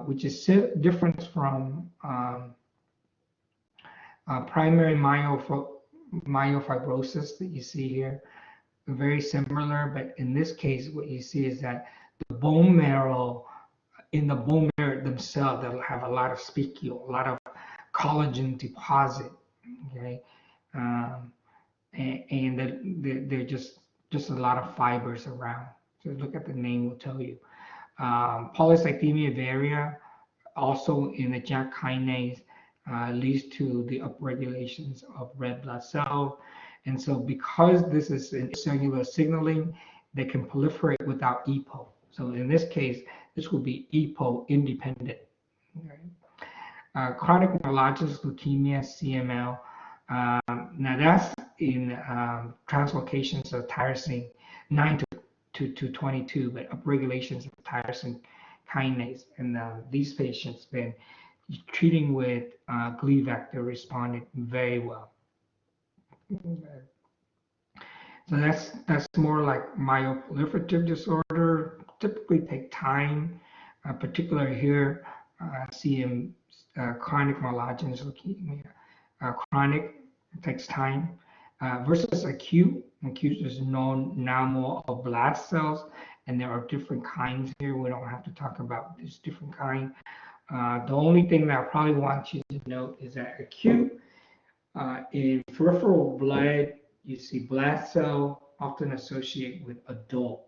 which is different from primary myofibrosis that you see here. Very similar, but in this case, what you see is that the bone marrow, in the bone marrow themselves, they'll have a lot of spicule, a lot of collagen deposit, okay? And they're just a lot of fibers around. So look at the name will tell you. Polycythemia vera, also in the JAK kinase, leads to the upregulations of red blood cell. And so because this is an cellular signaling, they can proliferate without EPO. So in this case, this will be EPO independent. Okay. Chronic myelogenous leukemia, CML. Now that's in translocations of tyrosine 9 to 22, but upregulations of tyrosine kinase. And these patients been treating with Gleevec, they responded very well. So that's more like myeloproliferative disorder. Typically take time, particularly here, CM, chronic myelogenous leukemia. Chronic takes time versus acute. Acute is known now more of blast cells, and there are different kinds here. We don't have to talk about this different kind. The only thing that I probably want you to note is that acute in peripheral blood, you see blast cell often associated with adult.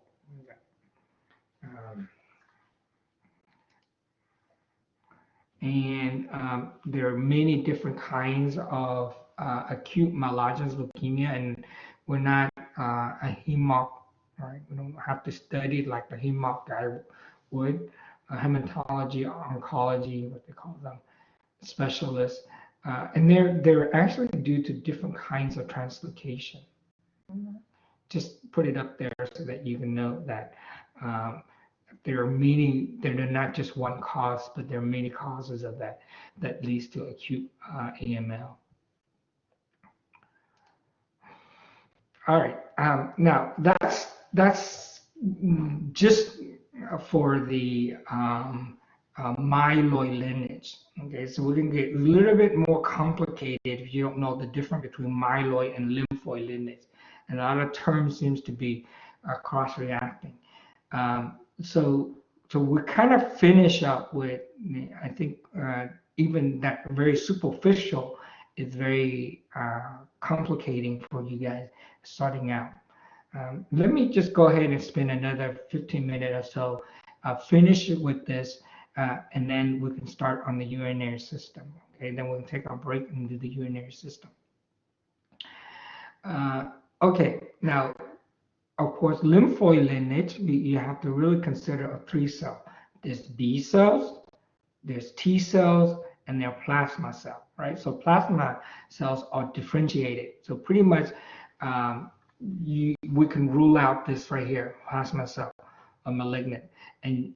There are many different kinds of acute myelogenous leukemia, and we're not a hemonc, right? We don't have to study like the hemonc guy would. Hematology, oncology, what they call them, specialists, and they're actually due to different kinds of translocation. Just put it up there so that you can know that there are many. They're not just one cause, but there are many causes of that leads to acute AML. All right. Now that's just for the myeloid lineage. Okay, so we can get a little bit more complicated if you don't know the difference between myeloid and lymphoid lineage. And a lot of terms seems to be cross-reacting. So we kind of finish up with, I think, even that very superficial is very complicating for you guys starting out. Let me just go ahead and spend another 15 minutes or so, finish it with this, and then we can start on the urinary system. Okay, then we'll take our break and do the urinary system. Okay, now, of course, lymphoid lineage, you have to really consider a 3-cell. There's B cells, there's T cells, and there are plasma cells, right? So plasma cells are differentiated. So pretty much we can rule out this right here, plasma cell, a malignant. And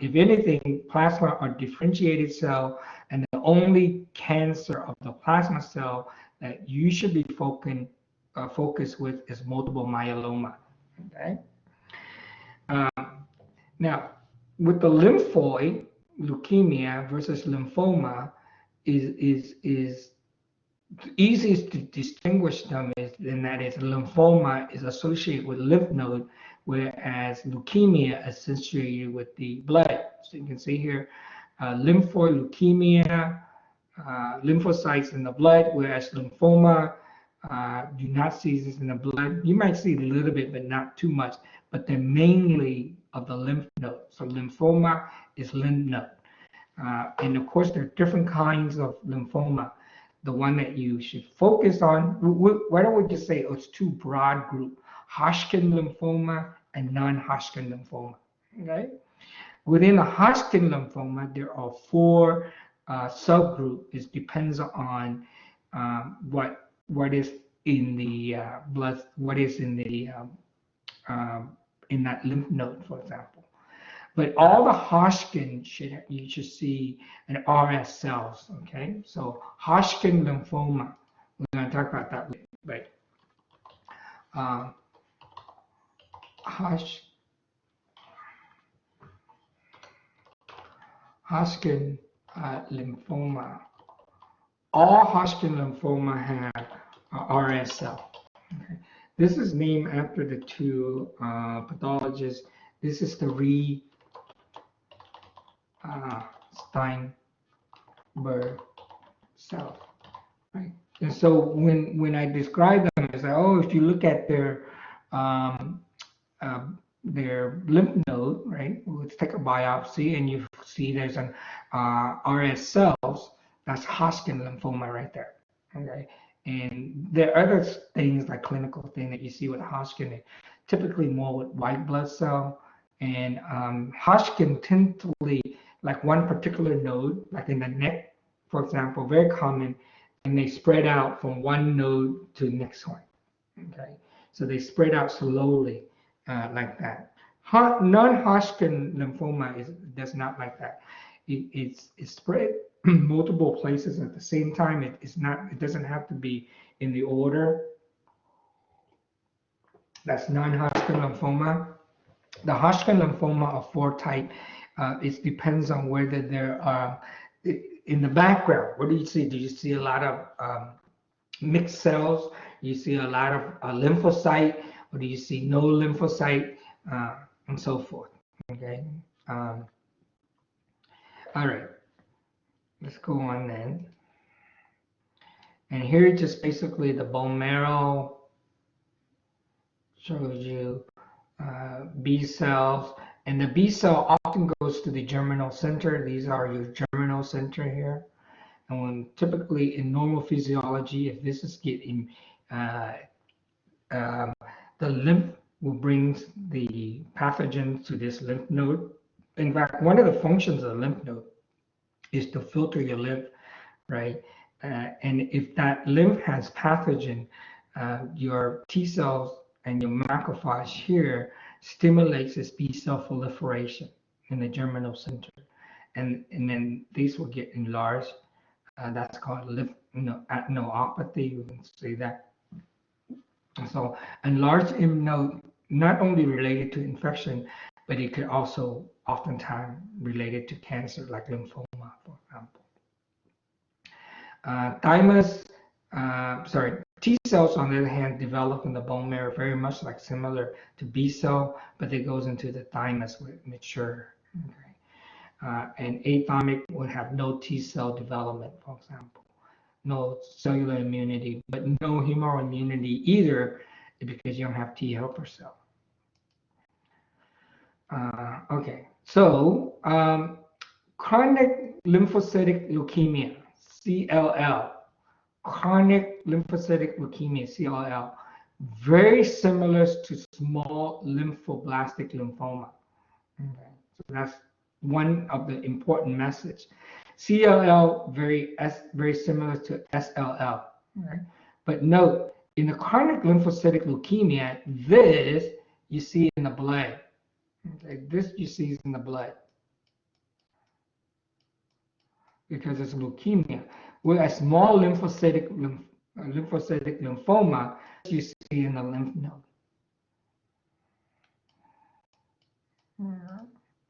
if anything, plasma are differentiated cell, and the only cancer of the plasma cell that you should be focused with is multiple myeloma. Okay. Now, with the lymphoid leukemia versus lymphoma, is the easiest to distinguish them in that is lymphoma is associated with lymph node, whereas leukemia is associated with the blood. So you can see here, lymphoid leukemia, lymphocytes in the blood, whereas lymphoma do not see this in the blood. You might see a little bit, but not too much. But they're mainly of the lymph node. So lymphoma is lymph node. And of course, there are different kinds of lymphoma. The one that you should focus on, why don't we just say it's two broad groups, Hodgkin lymphoma and non-Hodgkin lymphoma, okay? Within the Hodgkin lymphoma, there are 4 subgroups. It depends on what is in the blood, what is in that lymph node, for example. But all the Hodgkin you should see an RS cells. Okay, so Hodgkin lymphoma. We're going to talk about that later. But Hodgkin lymphoma. All Hodgkin lymphoma have a RS cell. Okay. This is named after the two pathologists. This is the Steinberg cell, right? And so when I describe them, I say, oh, if you look at their lymph node, right? Let's take a biopsy, and you see there's an RS cells. That's Hodgkin lymphoma right there. Okay. And there are other things like clinical thing that you see with Hodgkin, typically more with white blood cell. And Hodgkin tend to like one particular node, like in the neck, for example, very common, and they spread out from one node to the next one. Okay, so they spread out slowly like that. Non-Hodgkin lymphoma does not like that. It's spread multiple places at the same time. It doesn't have to be in the order. That's non-Hodgkin lymphoma. The Hodgkin lymphoma are four type. It depends on whether there are in the background. What do you see? Do you see a lot of mixed cells? You see a lot of lymphocyte, or do you see no lymphocyte, and so forth? Okay. All right. Let's go on then. And here just basically the bone marrow shows you B cells, and the B cell often goes to the germinal center. These are your germinal center here. And when typically in normal physiology, if this is getting the lymph will bring the pathogen to this lymph node. In fact, one of the functions of the lymph node is to filter your lymph, right? And if that lymph has pathogen, your T cells and your macrophage here stimulates this B cell proliferation in the germinal center, and then these will get enlarged. That's called lymphadenopathy. We can say that. So enlarged lymph node not only related to infection, but it could also oftentimes related to cancer, like lymphoma, for example. T cells, on the other hand, develop in the bone marrow very much like similar to B cell, but it goes into the thymus when it mature. Okay. And athymic would have no T cell development, for example, no cellular immunity, but no humoral immunity either, because you don't have T helper cell. Okay, so chronic lymphocytic leukemia, CLL. Chronic lymphocytic leukemia, CLL, very similar to small lymphoblastic lymphoma. Okay, so that's one of the important message. CLL very similar to SLL. Right? But note, in the chronic lymphocytic leukemia, this you see in the blood. Okay, this you see is in the blood because it's leukemia. Whereas small lymphocytic lymphoma you see in the lymph node.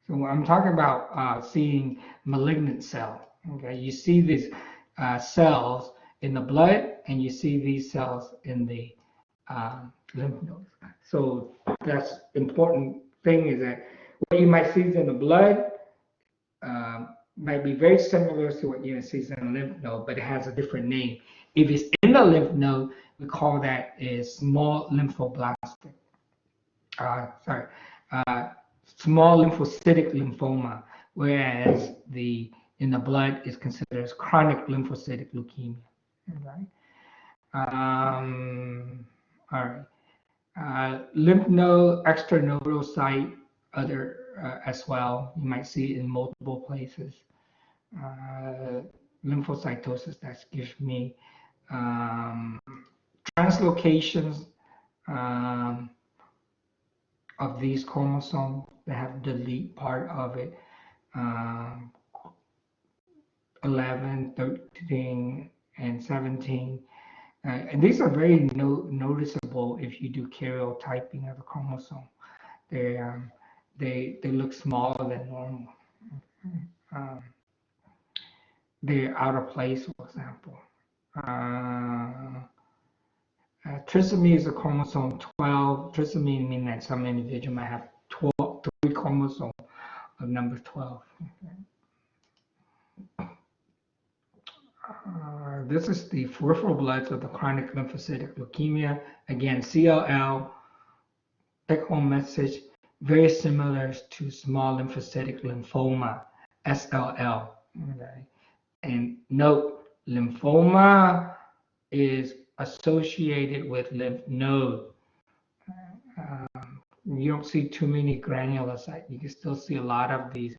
So I'm talking about seeing malignant cell. Okay, you see these cells in the blood, and you see these cells in the lymph nodes. So that's important thing is that what you might see in the blood might be very similar to what you see in the lymph node, but it has a different name. If it's in the lymph node, we call that a small lymphoblastic. Small lymphocytic lymphoma, whereas in the blood is considered as chronic lymphocytic leukemia. All right. Lymph node, extranodal site, other as well. You might see it in multiple places. Lymphocytosis, that gives me translocations of these chromosomes that have delete part of it, 11, 13, and 17. And these are very noticeable if you do karyotyping of a chromosome. They look smaller than normal. Um, they're out of place, for example. Trisomy is a chromosome 12. Trisomy means that some individual might have 3 chromosomes of number 12. This is the peripheral bloods of the chronic lymphocytic leukemia. Again, CLL, take-home message, very similar to small lymphocytic lymphoma, SLL. Okay. And note, lymphoma is associated with lymph node. You don't see too many granulocytes. You can still see a lot of these.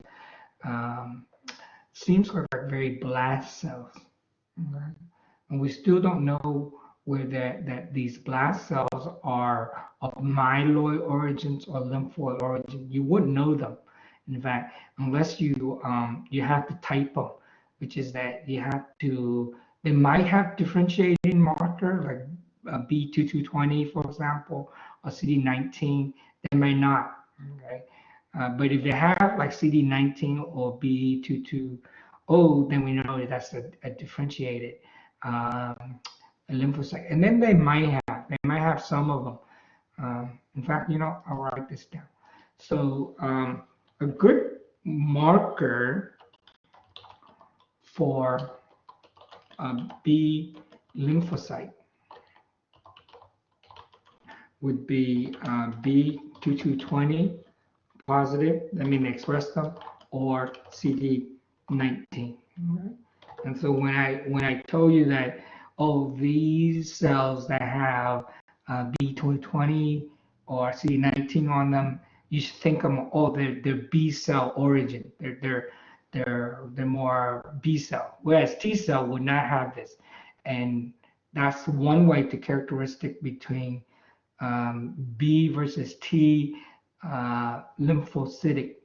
Seems like very blast cells. Okay. And we still don't know whether that these blast cells are of myeloid origins or lymphoid origin. You wouldn't know them, in fact, unless you have to type them, which is that you have to. They might have differentiating marker like B2220, for example, or CD19. They may not. Okay, but if they have like CD19 or B22, then we know that's a differentiated a lymphocyte. And then they might have some of them. In fact, I'll write this down. So a good marker for B lymphocyte would be B2220 positive, that means they express them, or CD19. And so when I tell you that, these cells that have B2220 or CD19 on them, you should think of them, they're B cell origin. They're more B cell, whereas T cell would not have this. And that's one way to characteristic between B versus T lymphocytic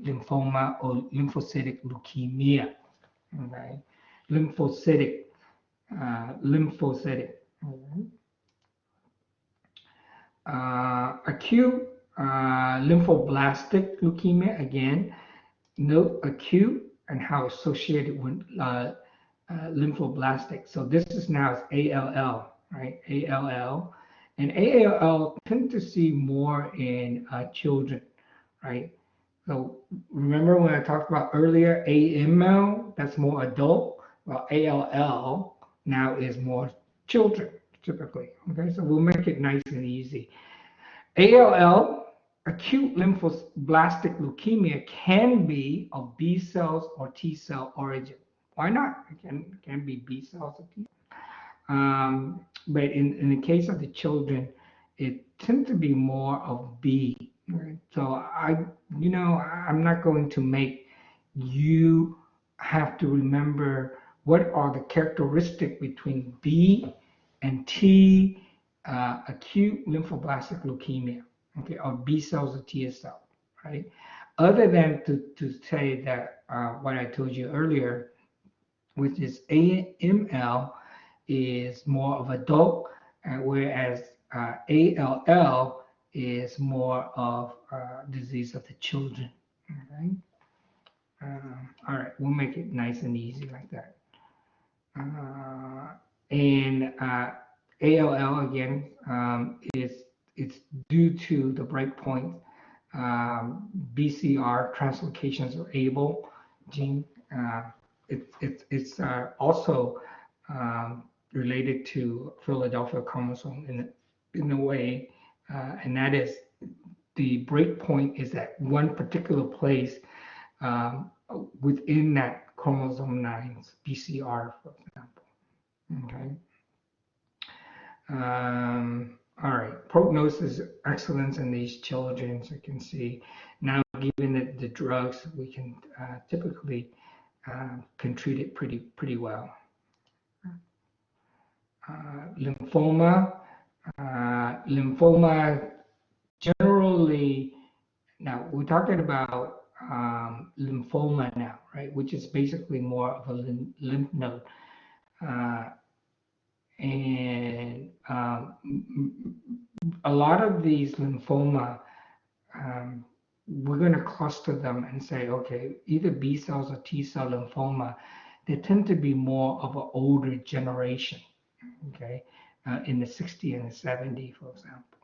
lymphoma or lymphocytic leukemia. Okay, lymphocytic. Acute lymphoblastic leukemia. Again, note acute and how associated with lymphoblastic. So this is now ALL, right? ALL. And ALL tend to see more in children, right? So remember when I talked about earlier, AML, that's more adult, while ALL now is more children, typically. Okay, so we'll make it nice and easy. ALL, acute lymphoblastic leukemia, can be of B cells or T cell origin. Why not? It can be B cells or T cells. But in the case of the children, it tends to be more of B. Right? So I'm not going to make you have to remember what are the characteristics between B and T acute lymphoblastic leukemia, okay, or B cells or T cell, right? Other than to say that what I told you earlier, which is AML is more of adult, whereas ALL is more of disease of the children. Okay. All right, we'll make it nice and easy like that. And ALL again it's due to the breakpoint BCR translocations or ABL gene. It's also related to Philadelphia chromosome in a way, and that is the breakpoint is at one particular place within that chromosome 9's BCR, for example. Okay. All right. Prognosis excellence in these children, as you can see. Now, given the drugs, we can typically can treat it pretty well. lymphoma. Lymphoma generally, now we're talking about lymphoma now, right? Which is basically more of a lymph node. And a lot of these lymphoma, we're going to cluster them and say, okay, either B cells or T cell lymphoma, they tend to be more of an older generation, okay, in the 60 and the 70, for example.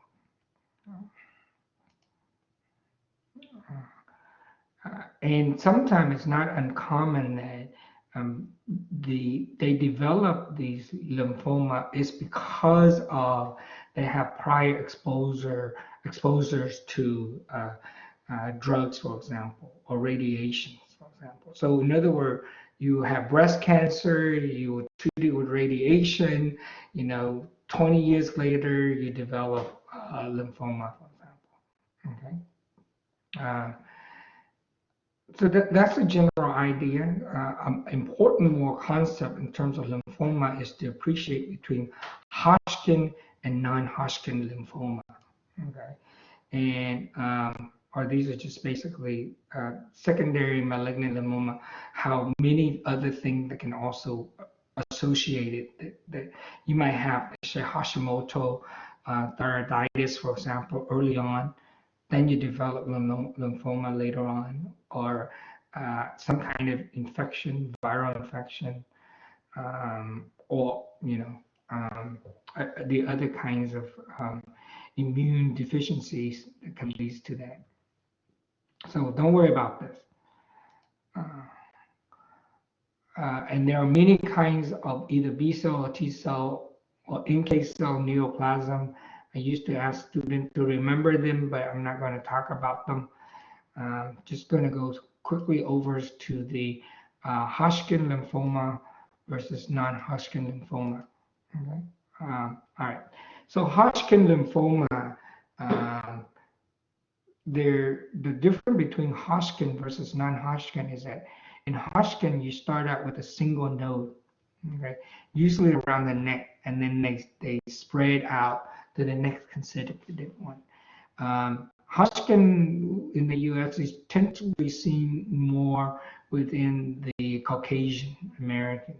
And sometimes it's not uncommon that they develop these lymphoma is because of they have prior exposures to drugs, for example, or radiation, for example. So in other words, you have breast cancer, you were treated with radiation, 20 years later, you develop lymphoma, for example. Okay. So that's the general idea. Important more concept in terms of lymphoma is to appreciate between Hodgkin and non-Hodgkin lymphoma. Okay, and or these are just basically secondary malignant lymphoma. How many other things that can also associate it that you might have, say Hashimoto thyroiditis, for example, early on. Then you develop lymphoma later on, or some kind of infection, viral infection, or the other kinds of immune deficiencies that can lead to that. So don't worry about this. And there are many kinds of either B cell or T cell or NK cell neoplasm. I used to ask students to remember them, but I'm not going to talk about them. Just going to go quickly over to the Hodgkin lymphoma versus non-Hodgkin lymphoma. Okay. All right. So Hodgkin lymphoma, the difference between Hodgkin versus non-Hodgkin is that in Hodgkin you start out with a single node, okay, usually around the neck, and then they spread out to the next consecutive one. Hodgkin in the U.S. is tend to be seen more within the Caucasian American,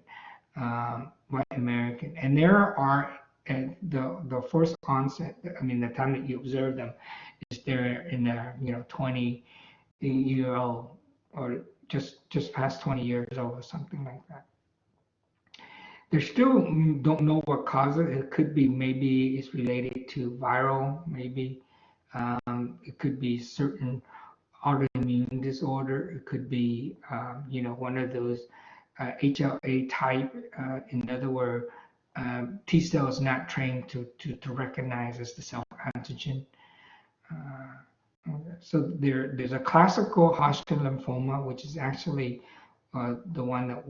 white American, and there are the first onset. I mean, the time that you observe them is they're in their 20-year-old or just past 20 years old or something like that. They still don't know what causes it. It could be maybe it's related to viral, maybe. It could be certain autoimmune disorder. It could be, one of those HLA type. In other words, T cells not trained to recognize as the self antigen. So there's a classical Hodgkin lymphoma, which is actually the one that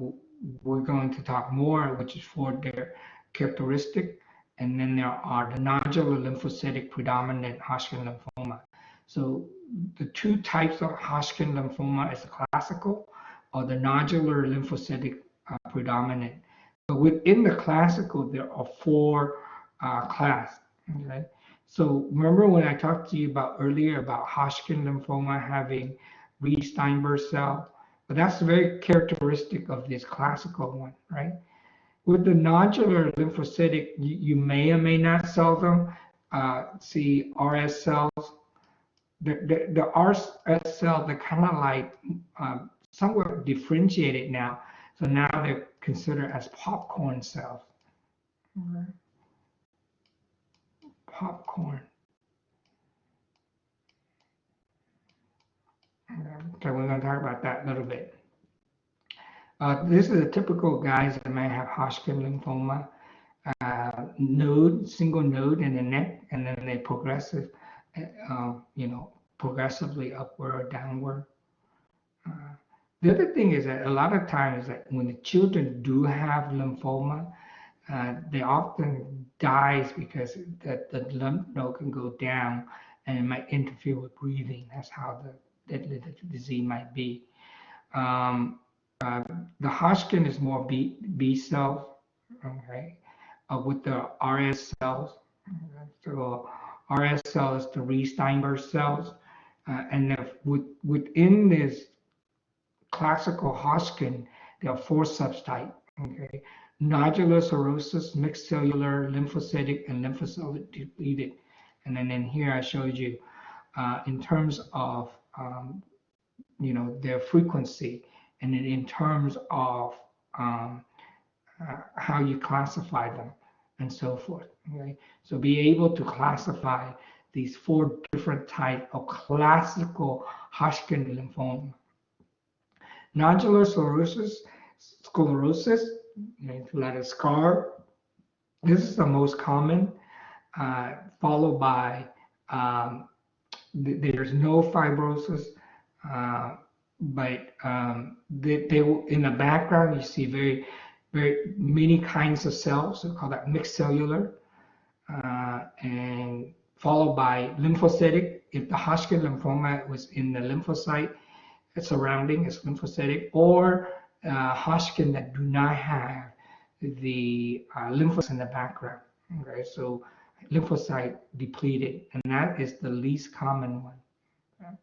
we're going to talk more, which is for their characteristic. And then there are the nodular lymphocytic predominant Hodgkin lymphoma. So the two types of Hodgkin lymphoma is the classical or the nodular lymphocytic predominant. But within the classical, there are four classes. Okay? So remember when I talked to you about earlier about Hodgkin lymphoma having Reed-Steinberg cell? But that's very characteristic of this classical one, right? With the nodular lymphocytic, you may or may not sell them. See RS cells. The RS cell, they're kind of like somewhat differentiated now. So now they're considered as popcorn cells. Okay. Popcorn. So we're going to talk about that a little bit. This is a typical guys that may have Hodgkin lymphoma. Single node in the neck, and then they progressively upward or downward. The other thing is that a lot of times that when the children do have lymphoma, they often dies because the lymph node can go down and it might interfere with breathing. That's how the disease might be. The Hodgkin is more B cell, okay, with the RS cells. So RS cell is the Reed-Steinberg cells, and if within this classical Hodgkin, there are four subtypes. Okay, nodular cirrhosis, mixed cellular, lymphocytic, and lymphocyte depleted. And then in here I showed you in terms of their frequency, and then in terms of how you classify them, and so forth. Okay, so be able to classify these four different types of classical Hodgkin lymphoma. Nodular sclerosis, letter scar. This is the most common, followed by there's no fibrosis, but they in the background you see very many kinds of cells. We call that mixed cellular, and followed by lymphocytic. If the Hodgkin lymphoma was in the lymphocyte surrounding, it's lymphocytic, or Hodgkin that do not have the lymphocytes in the background. Okay, so lymphocyte depleted, and that is the least common one. Okay.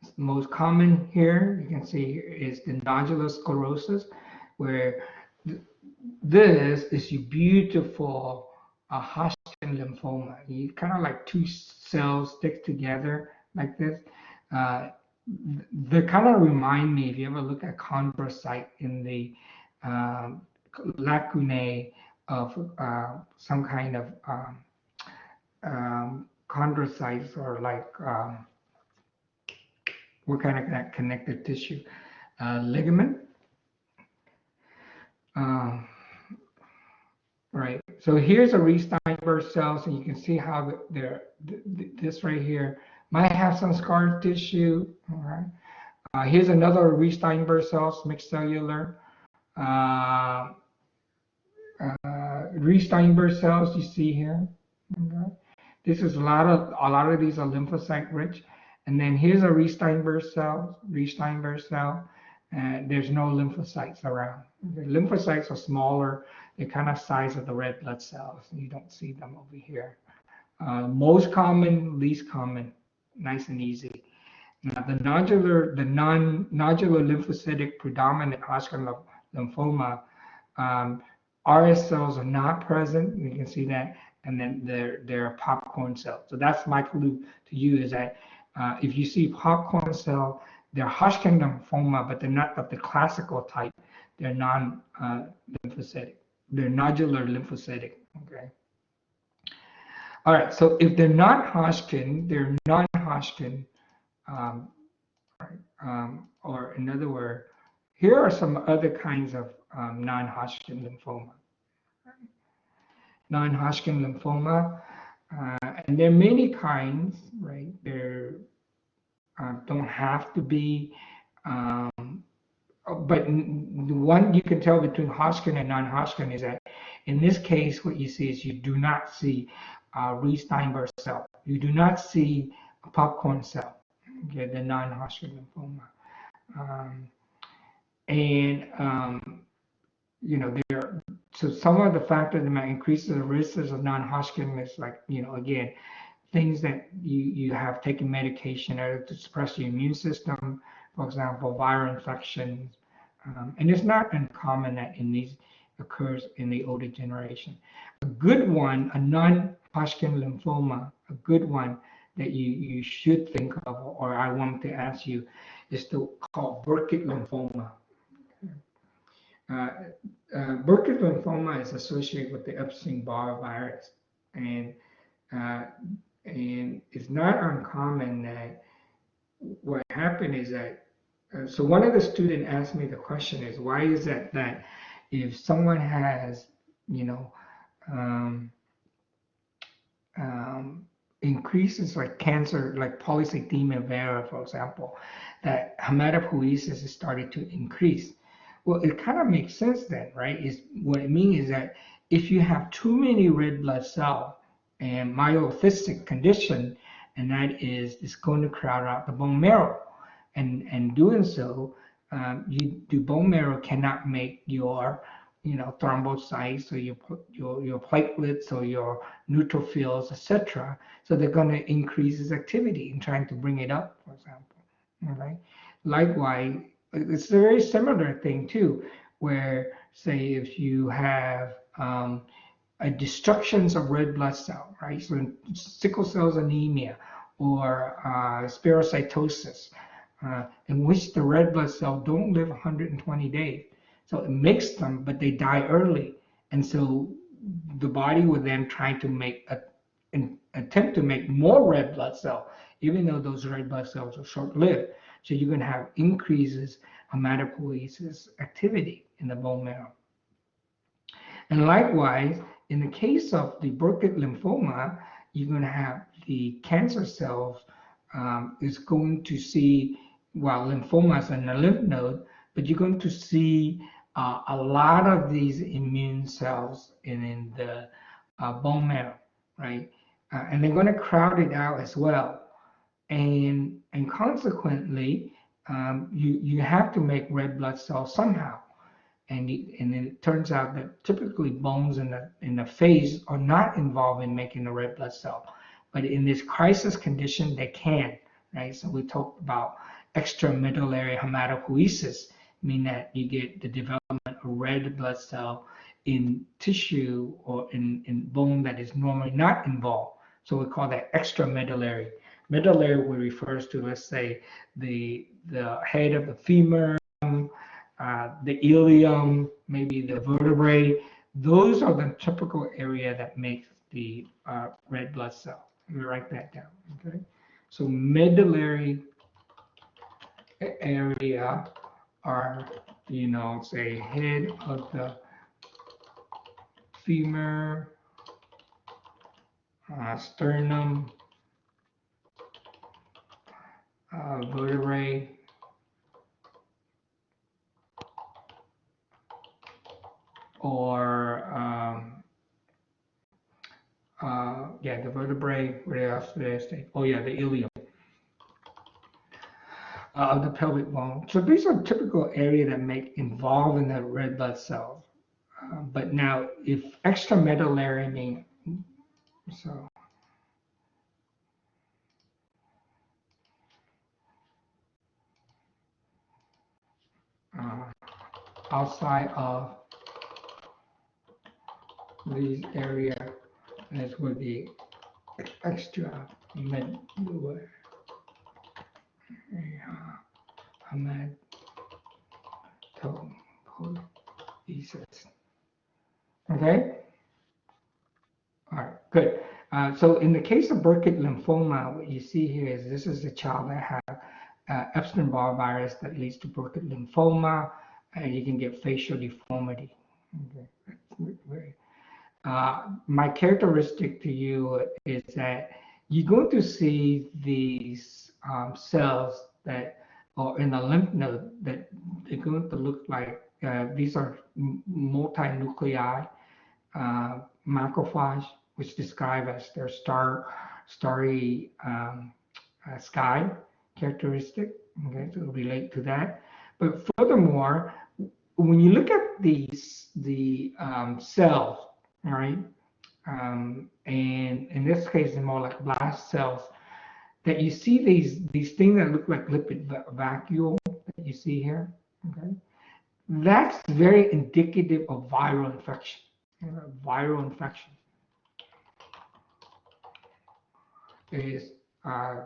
The most common here, you can see here, is the nodular sclerosis, where this is a beautiful Hodgkin lymphoma. You kind of like two cells stick together like this. They kind of remind me, if you ever look at chondrocyte in the lacunae of some kind of chondrocytes, or like what kind of that connective tissue? Ligament. Right. So here's a Reed-Steinberg cells, and you can see how this right here might have some scar tissue. All right. Here's another Reed-Steinberg cells, mixed cellular. Reed-Steinberg cells you see here. Okay. This is a lot of these are lymphocyte rich. And then here's a Reed-Steinberg cell, and there's no lymphocytes around. The lymphocytes are smaller. They're kind of size of the red blood cells. You don't see them over here. Most common, least common, nice and easy. Now the non-nodular lymphocytic predominant Hodgkin lymphoma, RS cells are not present. You can see that, and then they're popcorn cells. So that's my clue to you, is that if you see popcorn cell, they're Hodgkin lymphoma, but they're not of the classical type. They're non-lymphocytic. They're nodular lymphocytic. Okay. All right. So if they're not Hodgkin, they're non-Hodgkin. Or in other words, here are some other kinds of non-Hodgkin lymphoma. Non-Hodgkin lymphoma, and there are many kinds, right? There don't have to be, but the one you can tell between Hodgkin and non-Hodgkin is that in this case, what you see is you do not see Reed-Steinberg cell. You do not see a popcorn cell. Okay, the non-Hodgkin lymphoma, so some of the factors that might increase the risks of non-Hodgkin is, like, again, things that you have taken medication to suppress your immune system, for example, viral infections, and it's not uncommon that in these occurs in the older generation. A good one, a non-Hodgkin lymphoma, a good one that you should think of, or I want to ask you, is called Burkitt lymphoma. Burkitt lymphoma is associated with the Epstein-Barr virus, and it's not uncommon that what happened is that, so one of the students asked me the question is, why is that if someone has, increases like cancer, like polycythemia vera, for example, that hematopoiesis is started to increase. Well, it kind of makes sense then, right? What it means is that if you have too many red blood cells and myelocystic condition, and that is it's going to crowd out the bone marrow, and doing so, the bone marrow cannot make your thrombocytes or your platelets or your neutrophils, etc. So they're going to increase its activity in trying to bring it up, for example. Right? Likewise, it's a very similar thing too, where say if you have a destructions of red blood cell, right? So sickle cell anemia or spherocytosis, in which the red blood cell don't live 120 days. So it makes them, but they die early. And so the body would then try to an attempt to make more red blood cell, even though those red blood cells are short-lived. So you're going to have increases hematopoiesis activity in the bone marrow. And likewise, in the case of the Burkitt lymphoma, you're going to have the cancer cells is going to see, well, lymphomas in the lymph node, but you're going to see a lot of these immune cells in the bone marrow, right? And they're going to crowd it out as well. And consequently, you have to make red blood cells somehow. And it turns out that typically bones in the face are not involved in making the red blood cell, but in this crisis condition they can, right? So we talked about extramedullary hematopoiesis, meaning that you get the development of red blood cell in tissue or in bone that is normally not involved. So we call that extramedullary. Medullary refers to, let's say, the head of the femur, the ilium, maybe the vertebrae. Those are the typical area that makes the red blood cell. Let me write that down. Okay, so medullary area are, say head of the femur, sternum, vertebrae, or the vertebrae. What else did I say? Oh yeah, the ilium of the pelvic bone. So these are typical areas that make involved in the red blood cells. But now, if extramedullary mean so. Outside of these areas, as would be extra medullary hematopoiesis. Okay. All right. Good. So in the case of Burkitt lymphoma, what you see here is this is a child that had Epstein-Barr virus that leads to Burkitt lymphoma, and you can get facial deformity. Okay. My characteristic to you is that you're going to see these cells that are in the lymph node that they're going to look like these are multinuclei macrophage, which describe as their starry sky characteristic. Okay, to relate to that. But furthermore, when you look at the cells, all right, and in this case, it's more like blast cells, that you see these things that look like lipid vacuole that you see here. Okay, that's very indicative of viral infection. Viral infection is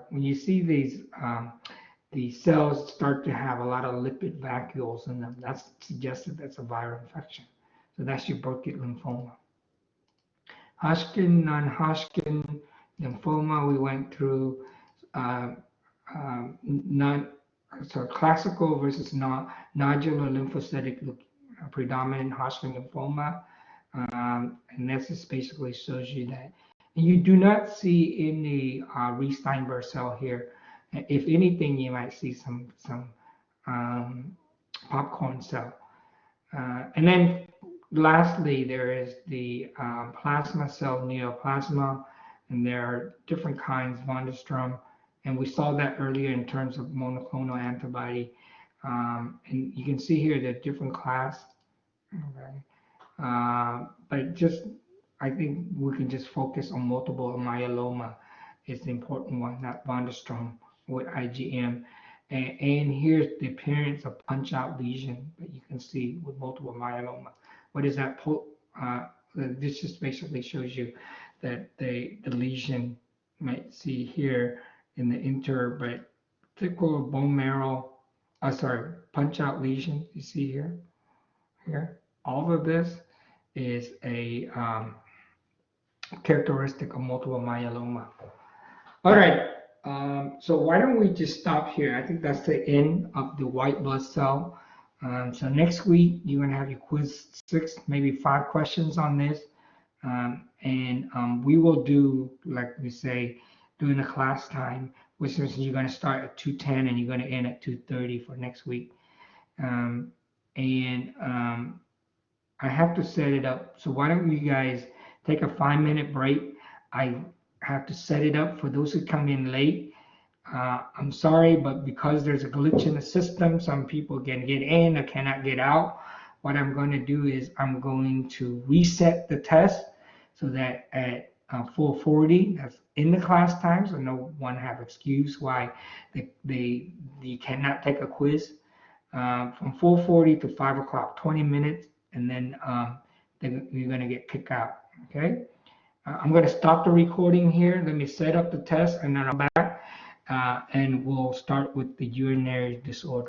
when you see these cells start to have a lot of lipid vacuoles in them. That's suggested that's a viral infection. So that's your Burkitt lymphoma. Hodgkin, non-Hodgkin lymphoma, we went through classical versus nodular lymphocytic predominant Hodgkin lymphoma. And this just basically shows you that. And you do not see any Reed-Steinberg cell here. If anything, you might see some popcorn cell. And then lastly, there is the plasma cell neoplasma, and there are different kinds, von der Strom, and we saw that earlier in terms of monoclonal antibody. And you can see here the different class. Okay. But just, I think we can just focus on multiple myeloma. It's the important one, not von der Strom with IgM. And here's the appearance of punch-out lesion that you can see with multiple myeloma. What is that? This just basically shows you that the lesion, you might see here in the intervertebral bone marrow, punch-out lesion you see here. All of this is a characteristic of multiple myeloma. All right, so why don't we just stop here? I think that's the end of the white blood cell. So next week, you're gonna have your quiz 6, maybe 5 questions on this. We will do, like we say, during the class time, which is you're gonna start at 2:10 and you're gonna end at 2:30 for next week. I have to set it up. So why don't you guys take a 5-minute break? I have to set it up for those who come in late. I'm sorry, but because there's a glitch in the system, some people can get in or cannot get out. What I'm going to do is I'm going to reset the test so that at 4:40, that's in the class time, so no one have excuse why they cannot take a quiz. From 4:40 to 5 o'clock, 20 minutes, and then you're going to get kicked out. Okay, I'm going to stop the recording here. Let me set up the test, and then I'm back, and we'll start with the urinary disorder.